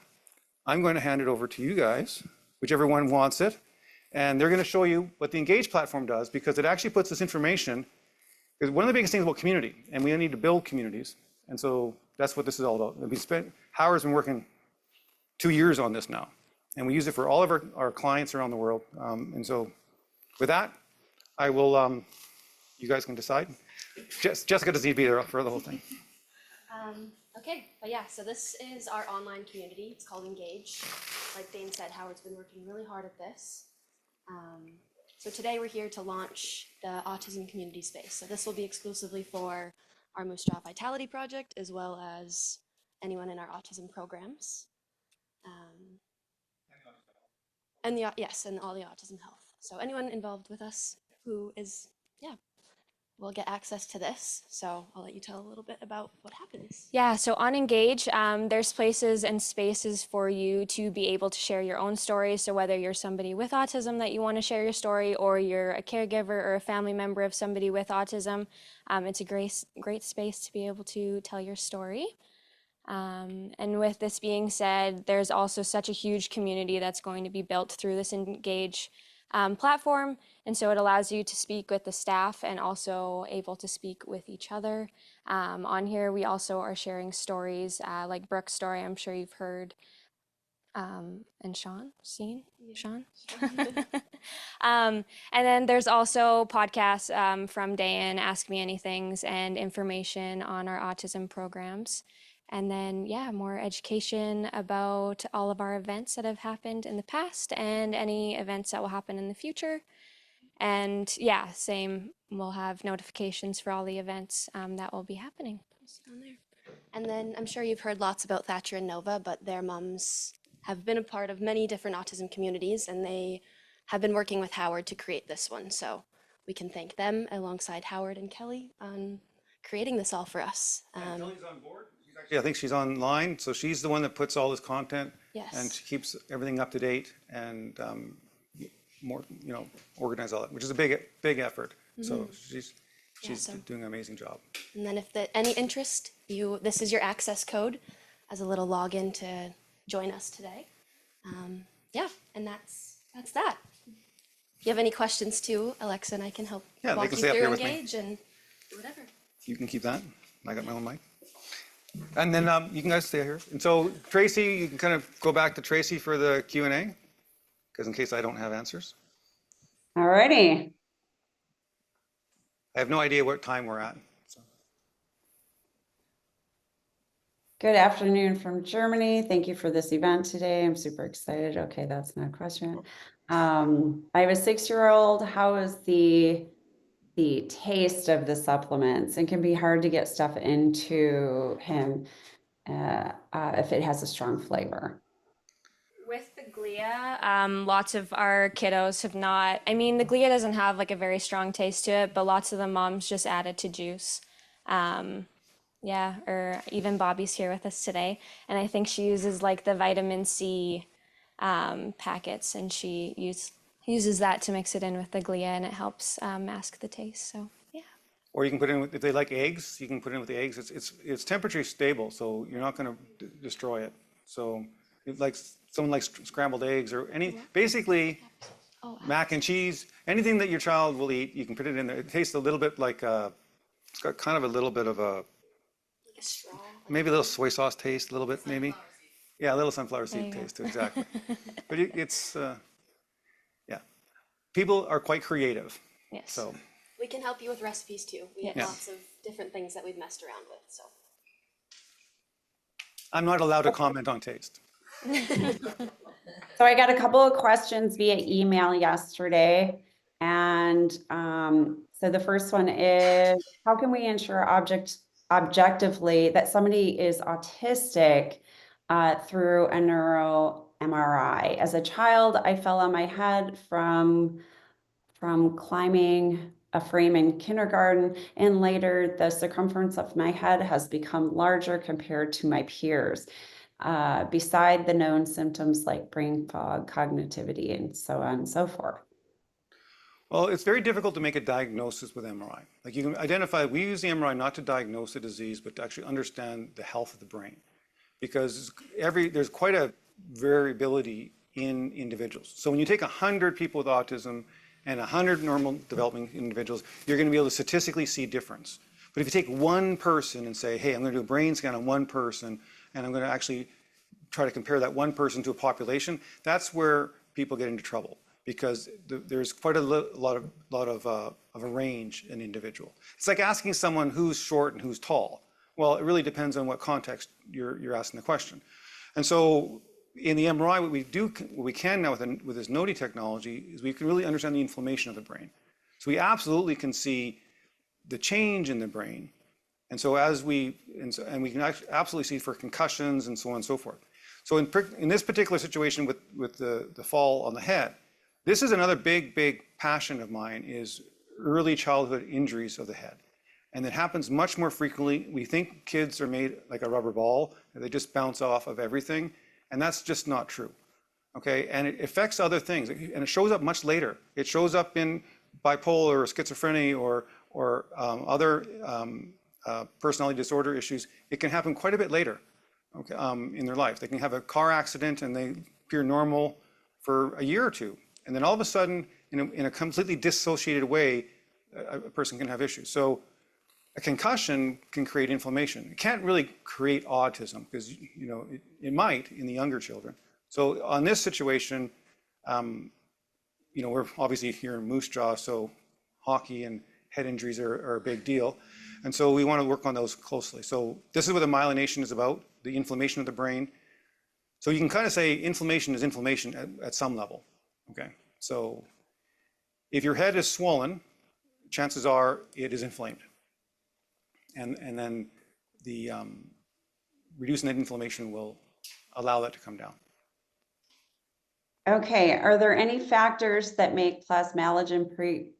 I'm going to hand it over to you guys, whichever one wants it, and they're going to show you what the Engage platform does, because it actually puts this information, because one of the biggest things about community, and we need to build communities, and so that's what this is all about. Howard's been working 2 years on this now, and we use it for all of our clients around the world. And so with that, I will, you guys can decide. Jessica doesn't need to be there for the whole thing. Okay, but yeah, so this is our online community. It's called Engage. Like Dane said, Howard's been working really hard at this. So today we're here to launch the autism community space. So this will be exclusively for our Moose Jaw Vitality Project, as well as anyone in our autism programs. And all the autism health. So anyone involved with us who is, will get access to this. So I'll let you tell a little bit about what happens. Yeah, so on Engage, there's places and spaces for you to be able to share your own story. So whether you're somebody with autism that you want to share your story, or you're a caregiver or a family member of somebody with autism, it's a great space to be able to tell your story. And with this being said, there's also such a huge community that's going to be built through this Engage platform. And so it allows you to speak with the staff and also able to speak with each other. On here, we also are sharing stories like Brooke's story, I'm sure you've heard. And Sean. And then there's also podcasts from Dayan, Ask Me Anythings, and information on our autism programs. And then, more education about all of our events that have happened in the past and any events that will happen in the future. And same, we'll have notifications for all the events that will be happening. On there. And then I'm sure you've heard lots about Thatcher and Nova, but their mums have been a part of many different autism communities, and they have been working with Howard to create this one. So we can thank them alongside Howard and Kelly on creating this all for us. Kelly's on board. I think she's online, so she's the one that puts all this content. Yes. And she keeps everything up to date and more, organize all that, which is a big effort. So she's doing an amazing job. And then if any interest, this is your access code as a little login to join us today. And that's that. If you have any questions too, Alexa and I can help Yeah, walk they can you stay up through here with me. Engage and whatever. You can keep that. I got my own mic. And then you can guys stay here. And so Tracy, you can kind of go back to Tracy for the Q&A, because in case I don't have answers. All righty. I have no idea what time we're at. So. Good afternoon from Germany. Thank you for this event today. I'm super excited. Okay, that's not a question. I have a 6-year-old. How is the taste of the supplements? It can be hard to get stuff into him. if it has a strong flavor. With the glia, lots of our kiddos have not, I mean, the glia doesn't have like a very strong taste to it, but lots of the moms just add it to juice. Yeah, or even Bobby's here with us today, and I think she uses like the vitamin C packets, and uses that to mix it in with the glia, and it helps mask the taste. So yeah. Or you can put in, if they like eggs, you can put in with the eggs. It's temperature stable, so you're not going to destroy it. So if like someone likes scrambled eggs or basically mac and cheese, anything that your child will eat, you can put it in there. It tastes a little bit like it's got kind of a little bit of a, Like a straw. maybe a little soy sauce taste, a little bit maybe. Yeah, a little sunflower seed taste too, exactly. But it's, yeah. People are quite creative. Yes. So. We can help you with recipes too. We have Yes. lots of different things that we've messed around with, so. I'm not allowed to comment on taste. So I got a couple of questions via email yesterday. And so the first one is, how can we ensure objectively that somebody is autistic through a neuro MRI? As a child, I fell on my head from climbing a frame in kindergarten, and later the circumference of my head has become larger compared to my peers. Beside the known symptoms like brain fog, cognitivity, and so on and so forth. Well, it's very difficult to make a diagnosis with MRI. Like you can identify, we use the MRI not to diagnose a disease, but to actually understand the health of the brain. Because there's quite a variability in individuals. So when you take 100 people with autism and 100 normal developing individuals, you're going to be able to statistically see difference. But if you take one person and say, hey, I'm going to do a brain scan on one person, and I'm going to actually try to compare that one person to a population, that's where people get into trouble, because there's quite a lot of a range in individual. It's like asking someone who's short and who's tall. Well, it really depends on what context you're asking the question. And so in the MRI, what we can now with this NODI technology is we can really understand the inflammation of the brain. So we absolutely can see the change in the brain. And so we can absolutely see for concussions and so on and so forth. So in this particular situation with the fall on the head, this is another big passion of mine, is early childhood injuries of the head. And it happens much more frequently. We think kids are made like a rubber ball, and they just bounce off of everything. And that's just not true, okay? And it affects other things, and it shows up much later. It shows up in bipolar or schizophrenia or other personality disorder issues. It can happen quite a bit later, okay, in their life. They can have a car accident and they appear normal for a year or two. And then all of a sudden, in a completely dissociated way, a person can have issues. So a concussion can create inflammation. It can't really create autism, because it might in the younger children. So on this situation, we're obviously here in Moose Jaw, so hockey and head injuries are a big deal. And so we want to work on those closely. So this is what the myelination is about, the inflammation of the brain. So you can kind of say inflammation is inflammation at some level, okay? So if your head is swollen, chances are it is inflamed. And then the reducing that inflammation will allow that to come down. Okay, are there any factors that make plasmalogen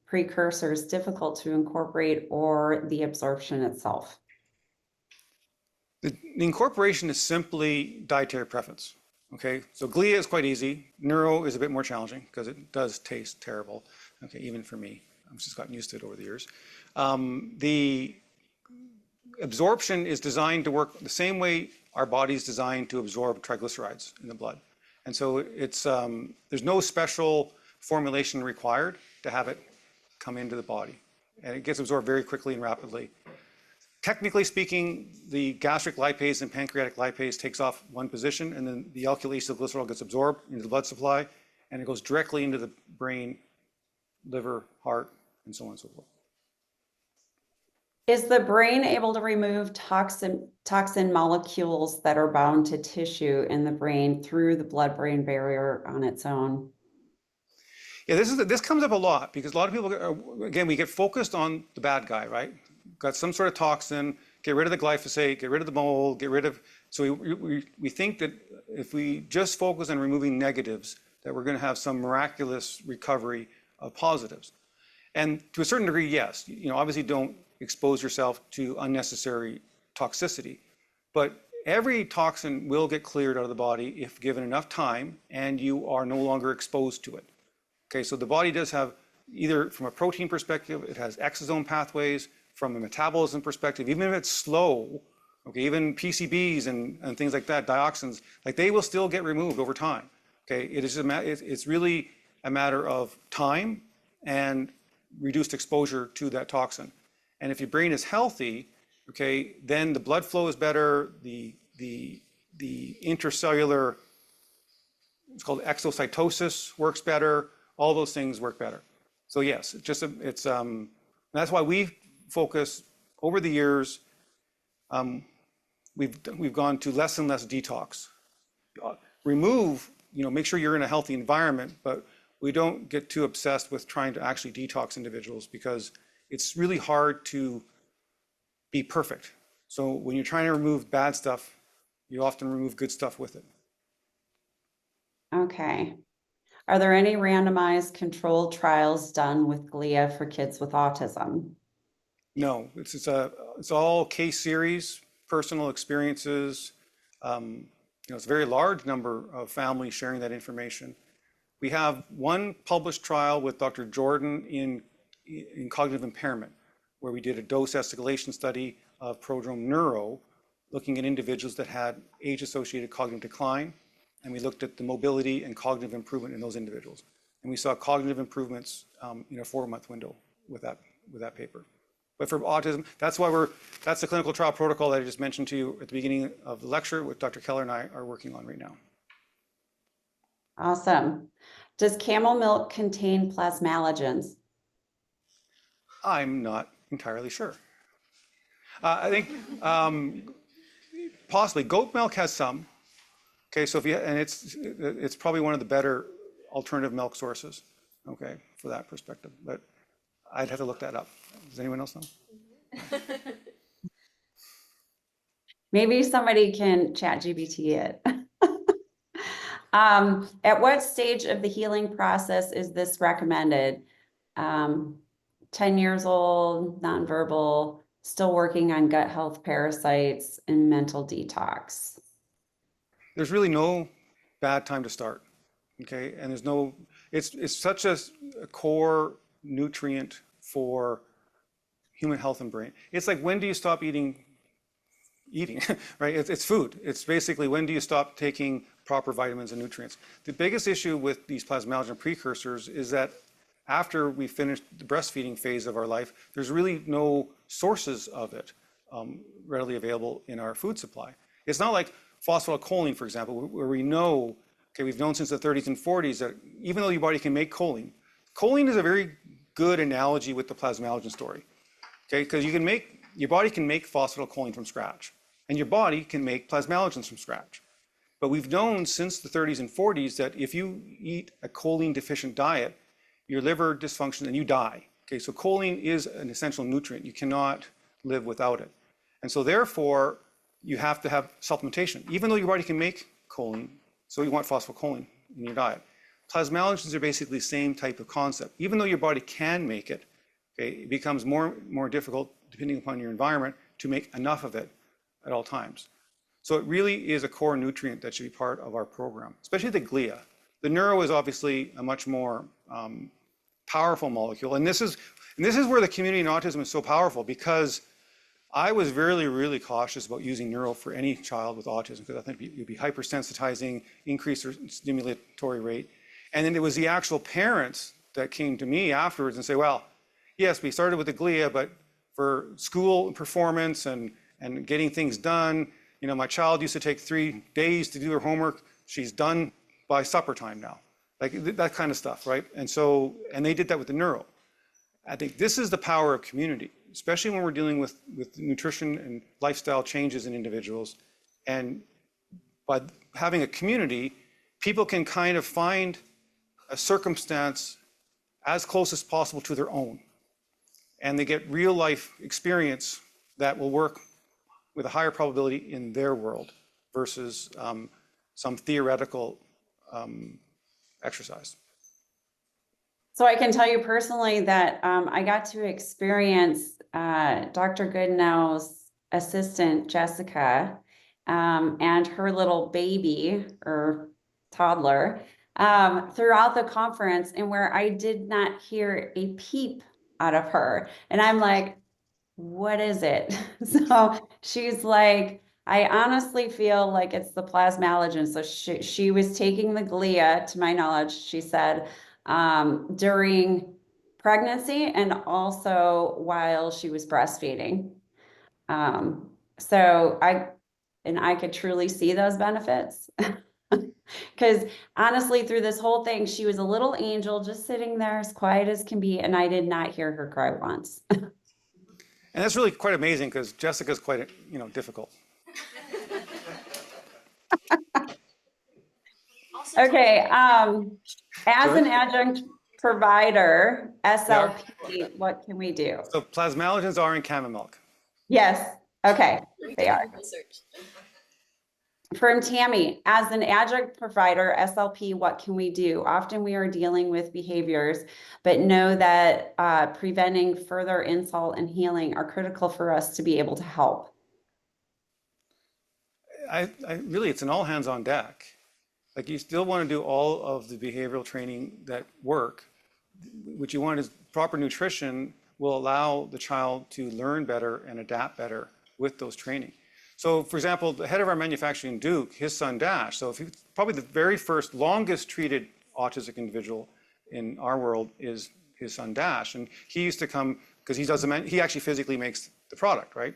precursors difficult to incorporate, or the absorption itself? The incorporation is simply dietary preference, okay? So glia is quite easy. Neuro is a bit more challenging because it does taste terrible, okay, even for me. I've just gotten used to it over the years. The absorption is designed to work the same way our body's designed to absorb triglycerides in the blood. And so there's no special formulation required to have it come into the body. And it gets absorbed very quickly and rapidly. Technically speaking, the gastric lipase and pancreatic lipase takes off one position, and then the alkyl acetylglycerol gets absorbed into the blood supply, and it goes directly into the brain, liver, heart, and so on and so forth. Is the brain able to remove toxin molecules that are bound to tissue in the brain through the blood-brain barrier on its own? Yeah, this comes up a lot, because a lot of people, again, we get focused on the bad guy, right? Got some sort of toxin, get rid of the glyphosate, get rid of the mold, get rid of So we think that if we just focus on removing negatives, that we're going to have some miraculous recovery of positives. And to a certain degree, yes, obviously don't expose yourself to unnecessary toxicity, but every toxin will get cleared out of the body if given enough time and you are no longer exposed to it. Okay, so the body does have, either from a protein perspective, it has exosome pathways, from a metabolism perspective, even if it's slow, okay, even PCBs and things like that, dioxins, like they will still get removed over time. Okay, it's really a matter of time and reduced exposure to that toxin. And if your brain is healthy, okay, then the blood flow is better, the intracellular, it's called exocytosis, works better, all those things work better. So yes, that's why we focus over the years, we've gone to less and less detox. Remove, make sure you're in a healthy environment, but we don't get too obsessed with trying to actually detox individuals because it's really hard to be perfect. So when you're trying to remove bad stuff, you often remove good stuff with it. Okay. Are there any randomized controlled trials done with glia for kids with autism? No, it's all case series, personal experiences. It's a very large number of families sharing that information. We have one published trial with Dr. Jordan in cognitive impairment, where we did a dose escalation study of prodrome neuro, looking at individuals that had age-associated cognitive decline, and we looked at the mobility and cognitive improvement in those individuals. And we saw cognitive improvements in a 4-month window with that paper. But for autism, that's the clinical trial protocol that I just mentioned to you at the beginning of the lecture, what Dr. Keller and I are working on right now. Awesome. Does camel milk contain plasmalogens? I'm not entirely sure. I think possibly goat milk has some. Okay, so it's probably one of the better alternative milk sources. Okay, for that perspective, but I'd have to look that up. Does anyone else know? Maybe somebody can chat GBT it. At what stage of the healing process is this recommended? 10 years old, nonverbal, still working on gut health, parasites, and mental detox. There's really no bad time to start. Okay, and it's such a core nutrient for human health and brain. It's like, when do you stop eating, right? It's food. It's basically, when do you stop taking proper vitamins and nutrients? The biggest issue with these plasmalogen precursors is that after we finish the breastfeeding phase of our life, there's really no sources of it readily available in our food supply. It's not like phosphatidylcholine, for example, where we know, okay, we've known since the 30s and 40s that even though your body can make choline is a very good analogy with the plasmalogen story. Okay, because your body can make phosphatidylcholine from scratch, and your body can make plasmalogens from scratch. But we've known since the 30s and 40s that if you eat a choline deficient diet, your liver dysfunction and you die. Okay, so choline is an essential nutrient. You cannot live without it. And so therefore, you have to have supplementation, even though your body can make choline, so you want phosphatidylcholine in your diet. Plasmalogens are basically the same type of concept. Even though your body can make it, okay, it becomes more difficult, depending upon your environment, to make enough of it at all times. So it really is a core nutrient that should be part of our program, especially the glia. The neuro is obviously a much more powerful molecule. And this is where the community in autism is so powerful, because I was really, really cautious about using neuro for any child with autism, because I think you'd be hypersensitizing, increase their stimulatory rate. And then it was the actual parents that came to me afterwards and say, well, yes, we started with the glia, but for school performance and getting things done, my child used to take 3 days to do her homework. She's done by supper time now. Like that kind of stuff, right? And they did that with the neuro. I think this is the power of community, especially when we're dealing with nutrition and lifestyle changes in individuals. And by having a community, people can kind of find a circumstance as close as possible to their own. And they get real life experience that will work with a higher probability in their world. versus some theoretical exercise. So I can tell you personally that I got to experience Dr. Goodenow's assistant, Jessica, and her little baby or toddler throughout the conference, and where I did not hear a peep out of her. And I'm like, what is it? So she's like, I honestly feel like it's the plasmalogen. So she was taking the glia, to my knowledge, she said, during pregnancy and also while she was breastfeeding. So I could truly see those benefits. Because honestly, through this whole thing, she was a little angel just sitting there as quiet as can be, and I did not hear her cry once. And that's really quite amazing because Jessica's quite, difficult. Okay, as an adjunct provider, SLP, what can we do? So plasmalogens are in camel milk. Yes, okay, they are. From Tammy, as an adjunct provider, SLP, what can we do? Often we are dealing with behaviors, but know that preventing further insult and healing are critical for us to be able to help. I really, it's an all hands on deck. Like you still want to do all of the behavioral training that work. What you want is proper nutrition will allow the child to learn better and adapt better with those training. So for example, the head of our manufacturing, Duke, his son Dash, so if he's probably the very first longest treated autistic individual in our world is his son Dash. And he used to come, because he actually physically makes the product, right?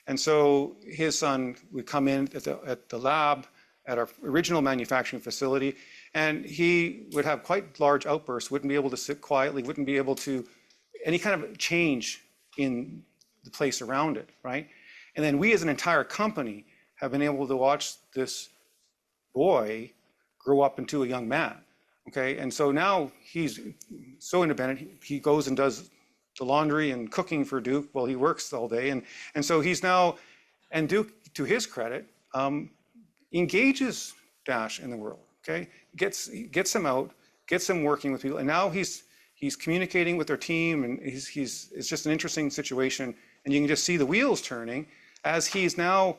And so his son would come in at the lab, at our original manufacturing facility, and he would have quite large outbursts, wouldn't be able to sit quietly, wouldn't be able to, any kind of change in the place around it, right? And then we as an entire company have been able to watch this boy grow up into a young man, okay? And so now he's so independent, he goes and does the laundry and cooking for Duke while he works all day. And so he's now, and Duke, to his credit, engages Dash in the world, okay? Gets him out, gets him working with people, and now he's communicating with their team, and it's just an interesting situation, and you can just see the wheels turning as he's now,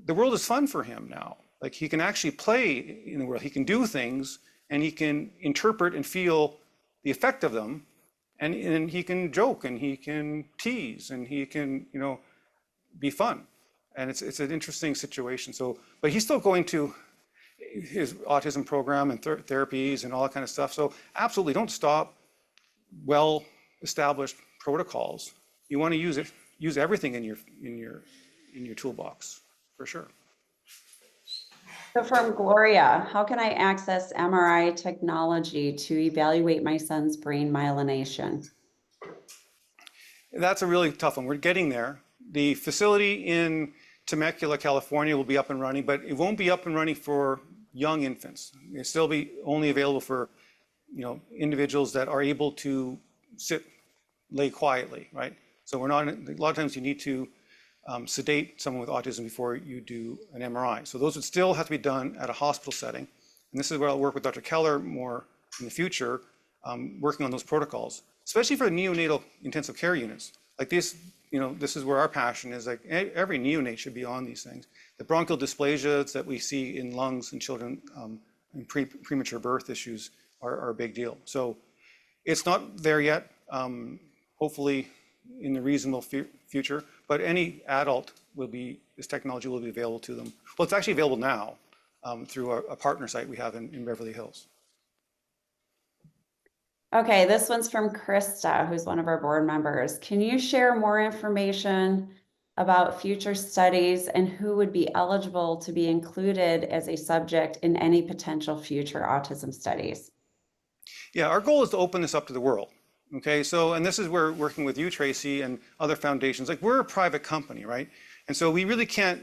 the world is fun for him now. Like he can actually play in the world, he can do things, and he can interpret and feel the effect of them, and he can joke, and he can tease, and he can, be fun. And it's an interesting situation. So, but he's still going to his autism program and therapies and all that kind of stuff. So absolutely don't stop well-established protocols. You want to use everything in your toolbox, for sure. So from Gloria, how can I access MRI technology to evaluate my son's brain myelination? That's a really tough one. We're getting there. The facility in Temecula, California will be up and running, but it won't be up and running for young infants. It'll still be only available for, individuals that are able to lay quietly, right? So a lot of times you need to sedate someone with autism before you do an MRI. So those would still have to be done at a hospital setting. And this is where I'll work with Dr. Keller more in the future, working on those protocols, especially for neonatal intensive care units. Like this, this is where our passion is. Like every neonate should be on these things. The bronchial dysplasias that we see in lungs in children and premature birth issues are a big deal. So it's not there yet. Hopefully in the reasonable future, but any adult this technology will be available to them. Well, it's actually available now through a partner site we have in Beverly Hills. Okay, this one's from Krista, who's one of our board members. Can you share more information about future studies and who would be eligible to be included as a subject in any potential future autism studies? Yeah, our goal is to open this up to the world. Okay, so, and this is where working with you, Tracy, and other foundations, like we're a private company, right? And so we really can't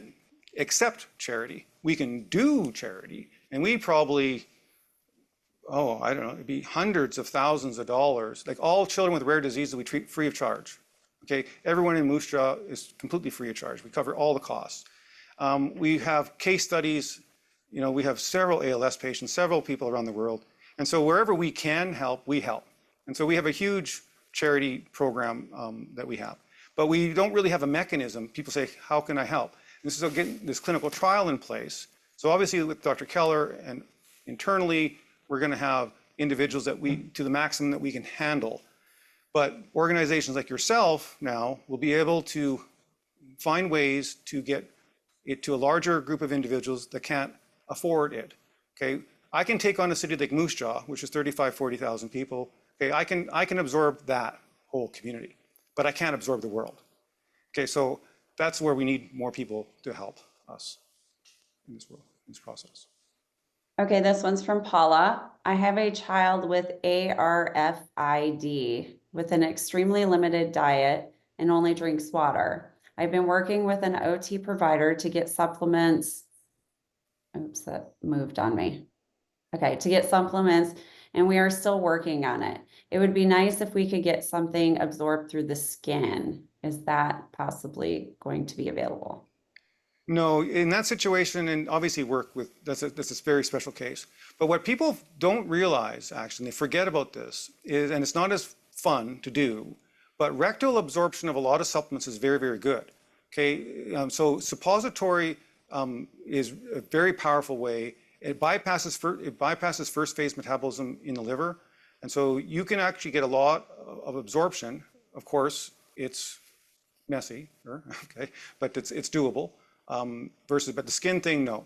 accept charity. We can do charity, and we probably, I don't know, it'd be hundreds of thousands of dollars. Like all children with rare diseases we treat free of charge. Okay, everyone in Moose Jaw is completely free of charge. We cover all the costs. We have case studies, we have several ALS patients, several people around the world. And so wherever we can help, we help. And so we have a huge charity program that we have. But we don't really have a mechanism. People say, how can I help? This is getting this clinical trial in place. So obviously with Dr. Keller and internally, we're going to have individuals that to the maximum that we can handle. But organizations like yourself now will be able to find ways to get it to a larger group of individuals that can't afford it. Okay, I can take on a city like Moose Jaw, which is 40,000 people. Okay, I can absorb that whole community, but I can't absorb the world. Okay, so that's where we need more people to help us in this world, in this process. Okay, this one's from Paula. I have a child with ARFID with an extremely limited diet and only drinks water. I've been working with an OT provider to get supplements. Oops, that moved on me. Okay, to get supplements, and we are still working on it. It would be nice if we could get something absorbed through the skin. Is that possibly going to be available? No, in that situation, and obviously work with, that's a very special case. But what people don't realize, actually, they forget about this, is, and it's not as fun to do, but rectal absorption of a lot of supplements is very, very good. Okay, so suppository is a very powerful way. It bypasses first phase metabolism in the liver. And so you can actually get a lot of absorption. Of course, it's messy, okay, but it's doable. But the skin thing, no.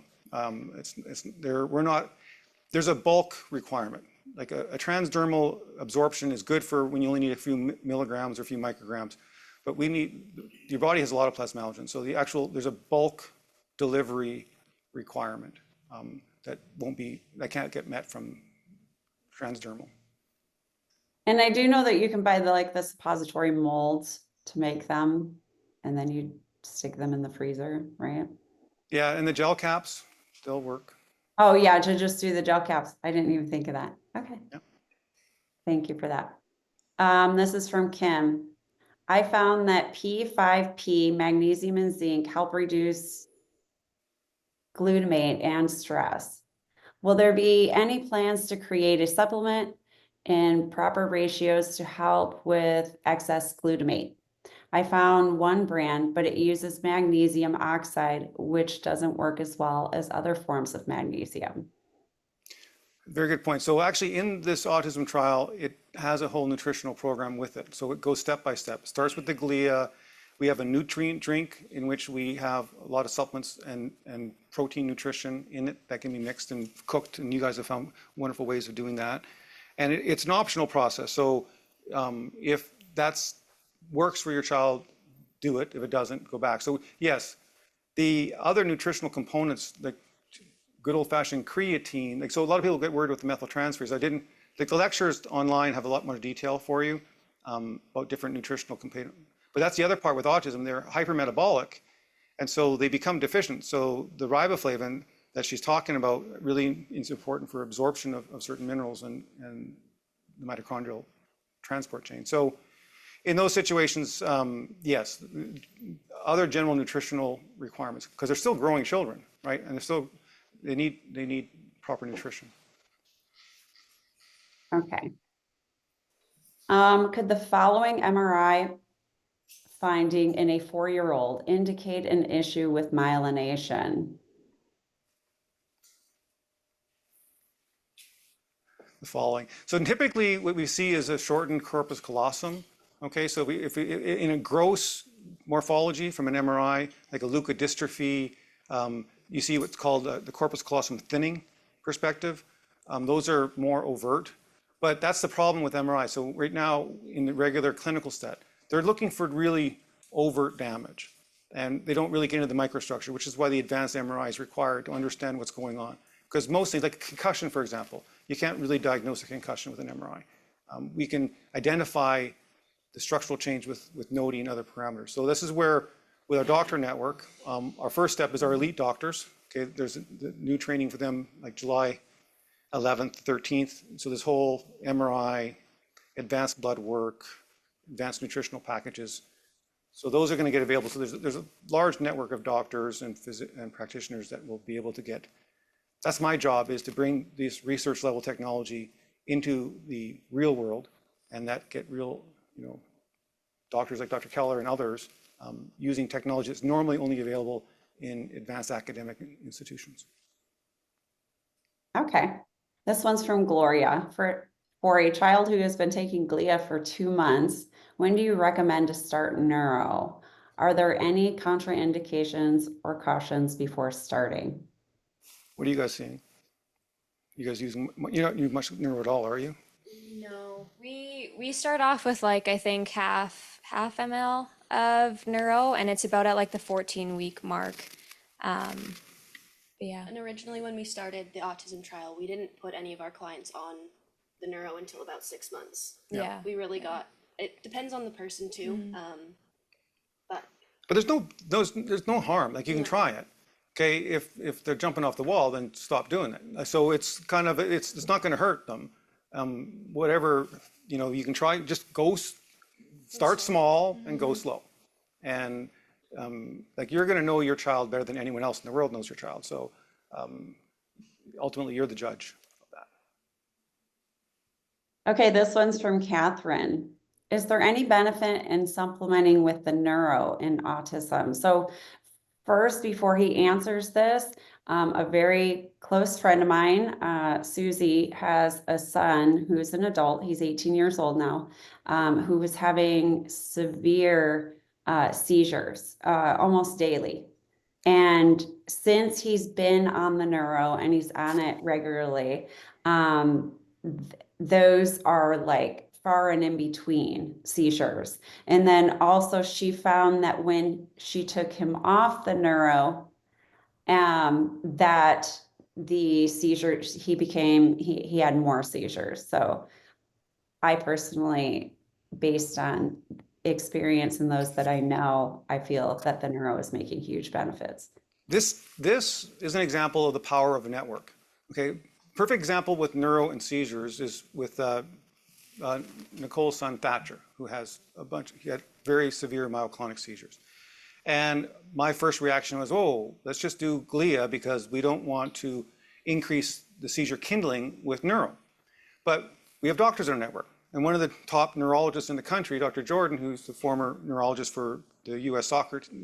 There's a bulk requirement. Like a transdermal absorption is good for when you only need a few milligrams or a few micrograms, but your body has a lot of plasmalogen. So there's a bulk delivery requirement that can't get met from transdermal. And I do know that you can buy the suppository molds to make them, and then you stick them in the freezer, right? Yeah, and the gel caps, they'll work. Oh yeah, to just do the gel caps. I didn't even think of that. Okay. Yep. Thank you for that. This is from Kim. I found that P5P, magnesium and zinc help reduce glutamate and stress. Will there be any plans to create a supplement in proper ratios to help with excess glutamate? I found one brand, but it uses magnesium oxide, which doesn't work as well as other forms of magnesium. Very good point. So actually in this autism trial, it has a whole nutritional program with it. So it goes step by step. It starts with the glia. We have a nutrient drink in which we have a lot of supplements and protein nutrition in it that can be mixed and cooked. And you guys have found wonderful ways of doing that. And it's an optional process. So if that works for your child, do it. If it doesn't, go back. So yes, the other nutritional components, like good old-fashioned creatine. So a lot of people get worried with the methyltransferase. The lectures online have a lot more detail for you about different nutritional components. But that's the other part with autism. They're hypermetabolic, and so they become deficient. So the riboflavin that she's talking about really is important for absorption of certain minerals and the mitochondrial transport chain. So in those situations, yes, other general nutritional requirements, because they're still growing children, right? And they need proper nutrition. Okay. Could the following MRI finding in a 4-year-old indicate an issue with myelination? The following. So typically what we see is a shortened corpus callosum. Okay, so if in a gross morphology from an MRI, like a leukodystrophy, you see what's called the corpus callosum thinning perspective. Those are more overt, but that's the problem with MRI. So right now in the regular clinical stat, they're looking for really overt damage, and they don't really get into the microstructure, which is why the advanced MRI is required to understand what's going on. Because mostly, like concussion, for example, you can't really diagnose a concussion with an MRI. We can identify the structural change with NODI and other parameters. So this is where, with our doctor network, our first step is our elite doctors. Okay, there's the new training for them, like July 11th, 13th. So this whole MRI, advanced blood work, advanced nutritional packages, So those are going to get available. So there's a large network of doctors and practitioners that will be able to get. That's my job, is to bring this research level technology into the real world, and that get real, doctors like Dr. Keller and others using technology that's normally only available in advanced academic institutions. Okay, this one's from Gloria. For a child who has been taking Glia for 2 months, when do you recommend to start neuro? Are there any contraindications or cautions before starting? What are you guys seeing? You guys using, you don't use much neuro at all, are you? No, we start off with like, I think half ml of neuro, and it's about at like the 14-week mark. Yeah. And originally when we started the autism trial, we didn't put any of our clients on the neuro until about 6 months. Yeah. We really it depends on the person too. But there's no harm. Like, you can try it. Okay, if they're jumping off the wall, then stop doing it. So it's kind of, it's not going to hurt them. Whatever, you can try, just start small and go slow. And like, you're going to know your child better than anyone else in the world knows your child. So ultimately, you're the judge of that. Okay, this one's from Catherine. Is there any benefit in supplementing with the neuro in autism? So first, before he answers this, a very close friend of mine, Susie, has a son who's an adult. He's 18 years old now, who was having severe seizures almost daily. And since he's been on the neuro and he's on it regularly, those are like far and in between seizures. And then also she found that when she took him off the neuro, that the seizures, he had more seizures. So I personally, based on experience and those that I know, I feel that the neuro is making huge benefits. This is an example of the power of a network. Okay, perfect example with neuro and seizures is with Nicole's son Thatcher, who has he had very severe myoclonic seizures. And my first reaction was, oh, let's just do Glia because we don't want to increase the seizure kindling with neuro. But we have doctors in our network. And one of the top neurologists in the country, Dr. Jordan, who's the former neurologist for the US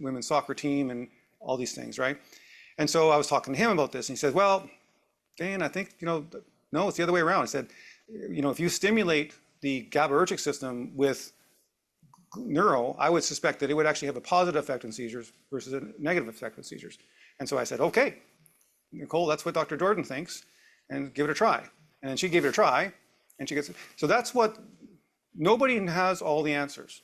women's soccer team and all these things, right? And so I was talking to him about this, and he said, well, Dan, I think, no, it's the other way around. He said, if you stimulate the GABAergic system with neuro, I would suspect that it would actually have a positive effect on seizures versus a negative effect on seizures. And so I said, okay, Nicole, that's what Dr. Jordan thinks, and give it a try. And then she gave it a try, and so that's what, nobody has all the answers,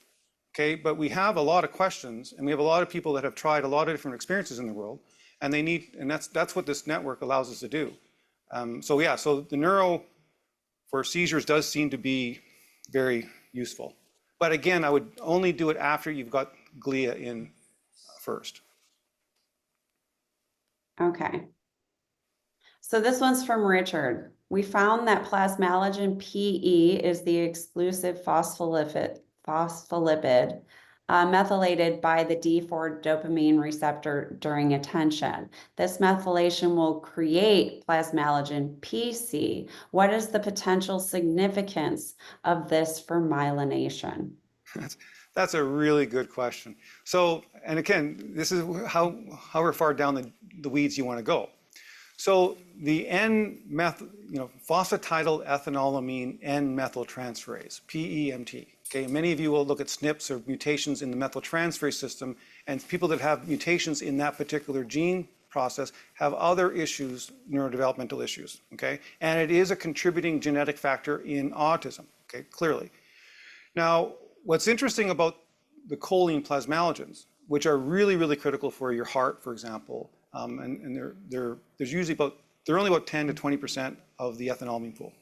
okay? But we have a lot of questions, and we have a lot of people that have tried a lot of different experiences in the world, and that's what this network allows us to do. So yeah, so the neuro for seizures does seem to be very useful. But again, I would only do it after you've got Glia in first. Okay. So this one's from Richard. We found that plasmalogen PE is the exclusive phospholipid methylated by the D4 dopamine receptor during attention. This methylation will create plasmalogen PC. What is the potential significance of this for myelination? That's a really good question. So, and again, this is however far down the weeds you want to go. So the phosphatidyl ethanolamine N-methyltransferase, PEMT. Okay, many of you will look at SNPs or mutations in the methyltransferase system, and people that have mutations in that particular gene process have other issues, neurodevelopmental issues, okay? And it is a contributing genetic factor in autism, okay, clearly. Now, what's interesting about the choline plasmalogens, which are really, really critical for your heart, for example, and there's usually they're only about 10 to 20% of the ethanolamine pool.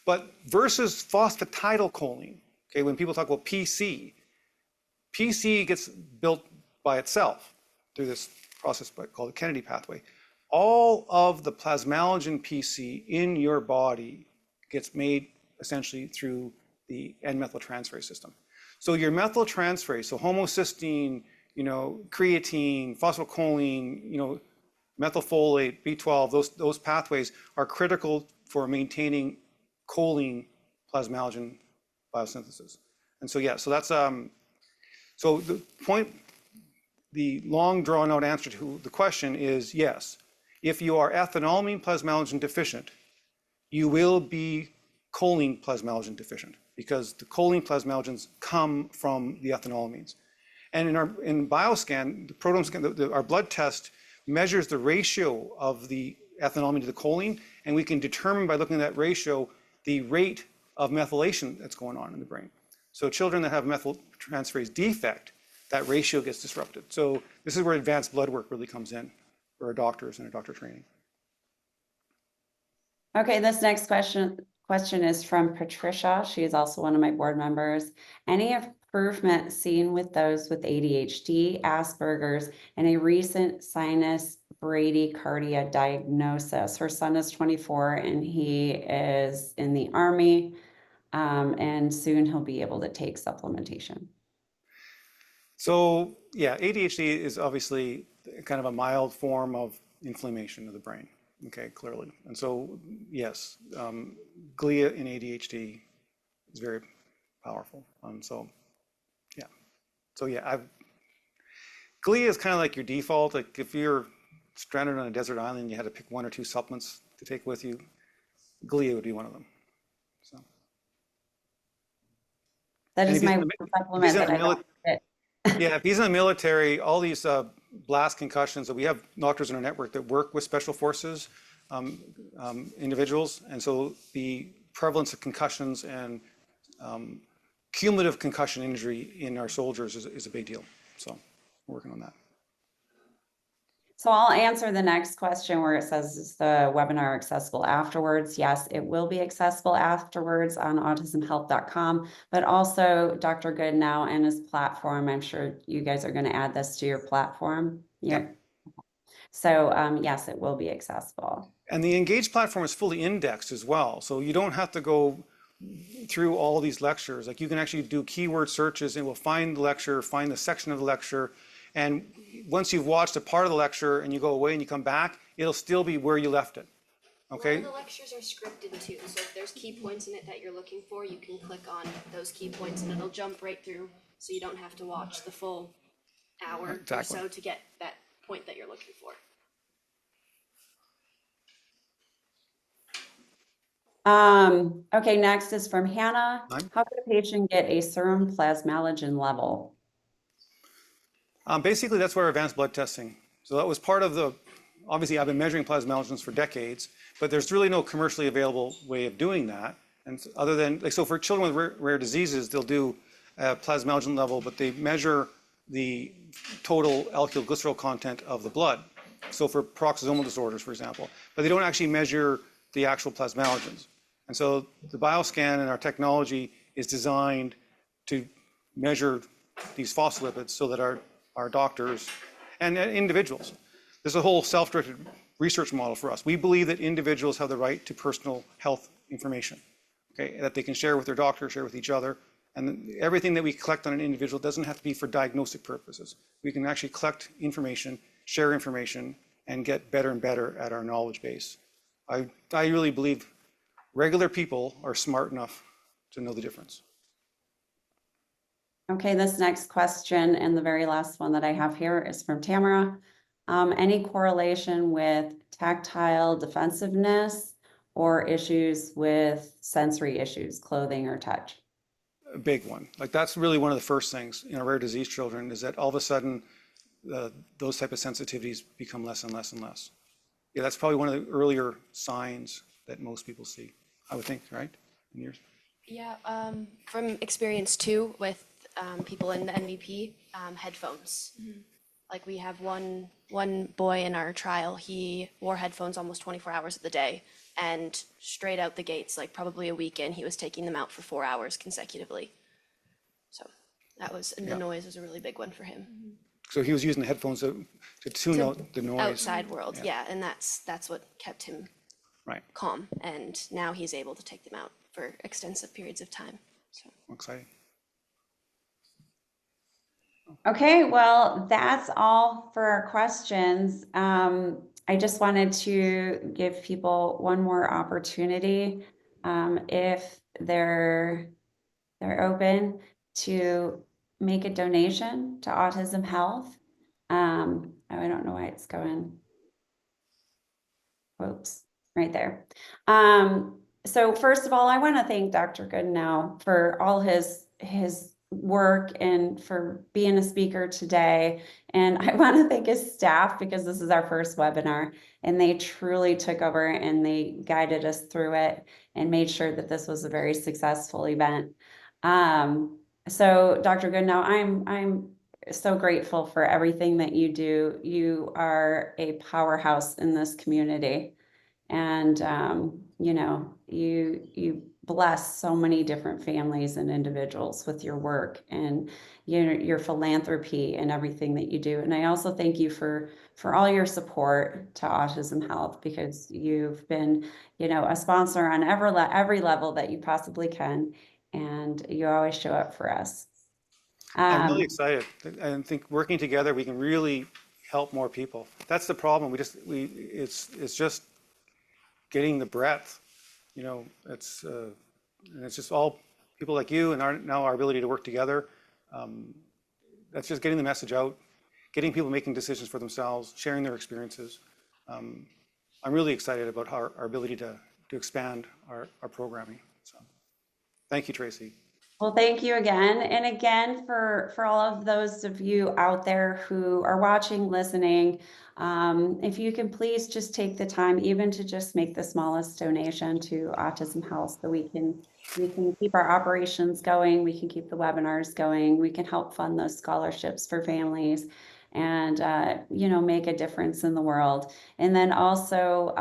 But versus phosphatidylcholine, okay, when people talk about PC gets built by itself through this process called the Kennedy pathway. All of the plasmalogen PC in your body gets made essentially through the N-methyltransferase system. So your methyltransferase, so homocysteine, creatine, phosphatidylcholine, methylfolate, B12, those pathways are critical for maintaining choline plasmalogen biosynthesis. And so yeah, so that's so the long drawn out answer to the question is yes. If you are ethanolamine plasmalogen deficient, you will be choline plasmalogen deficient because the choline plasmalogens come from the ethanolamines. And in BioScan, the proton scan, our blood test measures the ratio of the ethanolamine to the choline, and we can determine by looking at that ratio the rate of methylation that's going on in the brain. So children that have methyltransferase defect, that ratio gets disrupted. So this is where advanced blood work really comes in for our doctors and our doctor training. Okay, this next question is from Patricia. She is also one of my board members. Any improvement seen with those with ADHD, Asperger's, and a recent sinus bradycardia diagnosis? Her son is 24 and he is in the Army, and soon he'll be able to take supplementation. So yeah, ADHD is obviously kind of a mild form of inflammation of the brain. Okay, clearly. And so, yes, glia in ADHD is very powerful. Glia is kind of like your default. Like if you're stranded on a desert island and you had to pick one or two supplements to take with you, glia would be one of them. So that is my supplement that I don't get. Yeah, if he's in the military, all these blast concussions, that we have doctors in our network that work with special forces individuals, and so the prevalence of concussions and cumulative concussion injury in our soldiers is a big deal. So we're working on that. So I'll answer the next question where it says, is the webinar accessible afterwards? Yes, it will be accessible afterwards on autismhealth.com, but also Dr. Goodenowe and his platform. I'm sure you guys are going to add this to your platform. Yep. So yes, it will be accessible. And the Engage platform is fully indexed as well. So you don't have to go through all these lectures. Like you can actually do keyword searches and we'll find the lecture, find the section of the lecture. And once you've watched a part of the lecture and you go away and you come back, it'll still be where you left it. Okay? A lot of the lectures are scripted too, so if there's key points in it that you're looking for, you can click on those key points and it'll jump right through, so you don't have to watch the full hour or so to get that point that you're looking for. Okay, next is from Hannah. How can a patient get a serum plasmalogen level? Basically, that's where advanced blood testing. So that was part of the, obviously I've been measuring plasmalogens for decades, but there's really no commercially available way of doing that. And other than, like, so for children with rare diseases, they'll do a plasmalogen level, but they measure the total alkylglycerol content of the blood. So for paroxysmal disorders, for example, but they don't actually measure the actual plasmalogens. And so the BioScan and our technology is designed to measure these phospholipids so that our doctors and individuals, there's a whole self-directed research model for us. We believe that individuals have the right to personal health information, okay, that they can share with their doctor, share with each other. And everything that we collect on an individual doesn't have to be for diagnostic purposes. We can actually collect information, share information, and get better and better at our knowledge base. I really believe regular people are smart enough to know the difference. Okay, this next question and the very last one that I have here is from Tamara. Any correlation with tactile defensiveness or issues with sensory issues, clothing or touch? A big one. Like that's really one of the first things in rare disease children is that all of a sudden those type of sensitivities become less and less and less. Yeah, that's probably one of the earlier signs that most people see, I would think, right? In yours? Yeah, from experience too with people in the MVP, headphones. Mm-hmm. Like we have one boy in our trial, he wore headphones almost 24 hours of the day, and straight out the gates, like probably a week in, he was taking them out for 4 hours consecutively. So that was, and the noise was a really big one for him. Mm-hmm. So he was using the headphones to tune out the noise. Outside world, yeah, and that's what kept him right. calm, and now he's able to take them out for extensive periods of time. Exciting. Okay, well, that's all for our questions. I just wanted to give people one more opportunity, if they're open to make a donation to Autism Health. I don't know why it's going. Whoops, right there. So first of all, I want to thank Dr. Goodenowe for all his work and for being a speaker today. And I want to thank his staff because this is our first webinar and they truly took over and they guided us through it and made sure that this was a very successful event. So Dr. Goodenowe, I'm so grateful for everything that you do. You are a powerhouse in this community. And you know, you bless so many different families and individuals with your work and your philanthropy and everything that you do. And I also thank you for all your support to Autism Health, because you've been, you know, a sponsor on every level that you possibly can, and you always show up for us. I'm really excited. I think working together, we can really help more people. That's the problem. It's just getting the breadth. You know, it's just all people like you and now our ability to work together. That's just getting the message out, getting people making decisions for themselves, sharing their experiences. I'm really excited about our ability to expand our programming. So thank you, Tracy. Well, thank you again. And again, for all of those of you out there who are watching, listening, if you can please just take the time even to just make the smallest donation to Autism Health so we can keep our operations going, we can keep the webinars going, we can help fund those scholarships for families and you know, make a difference in the world. And then also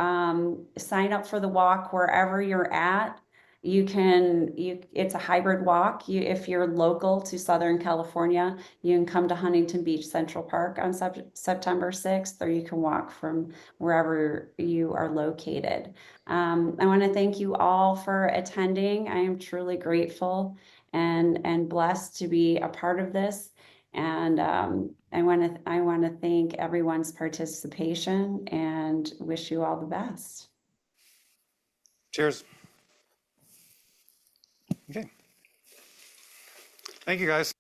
sign up for the walk wherever you're at. It's a hybrid walk. If you're local to Southern California, you can come to Huntington Beach Central Park on September 6th, or you can walk from wherever you are located. I want to thank you all for attending. I am truly grateful and blessed to be a part of this. And I want to thank everyone's participation and wish you all the best. Cheers. Okay. Thank you, guys.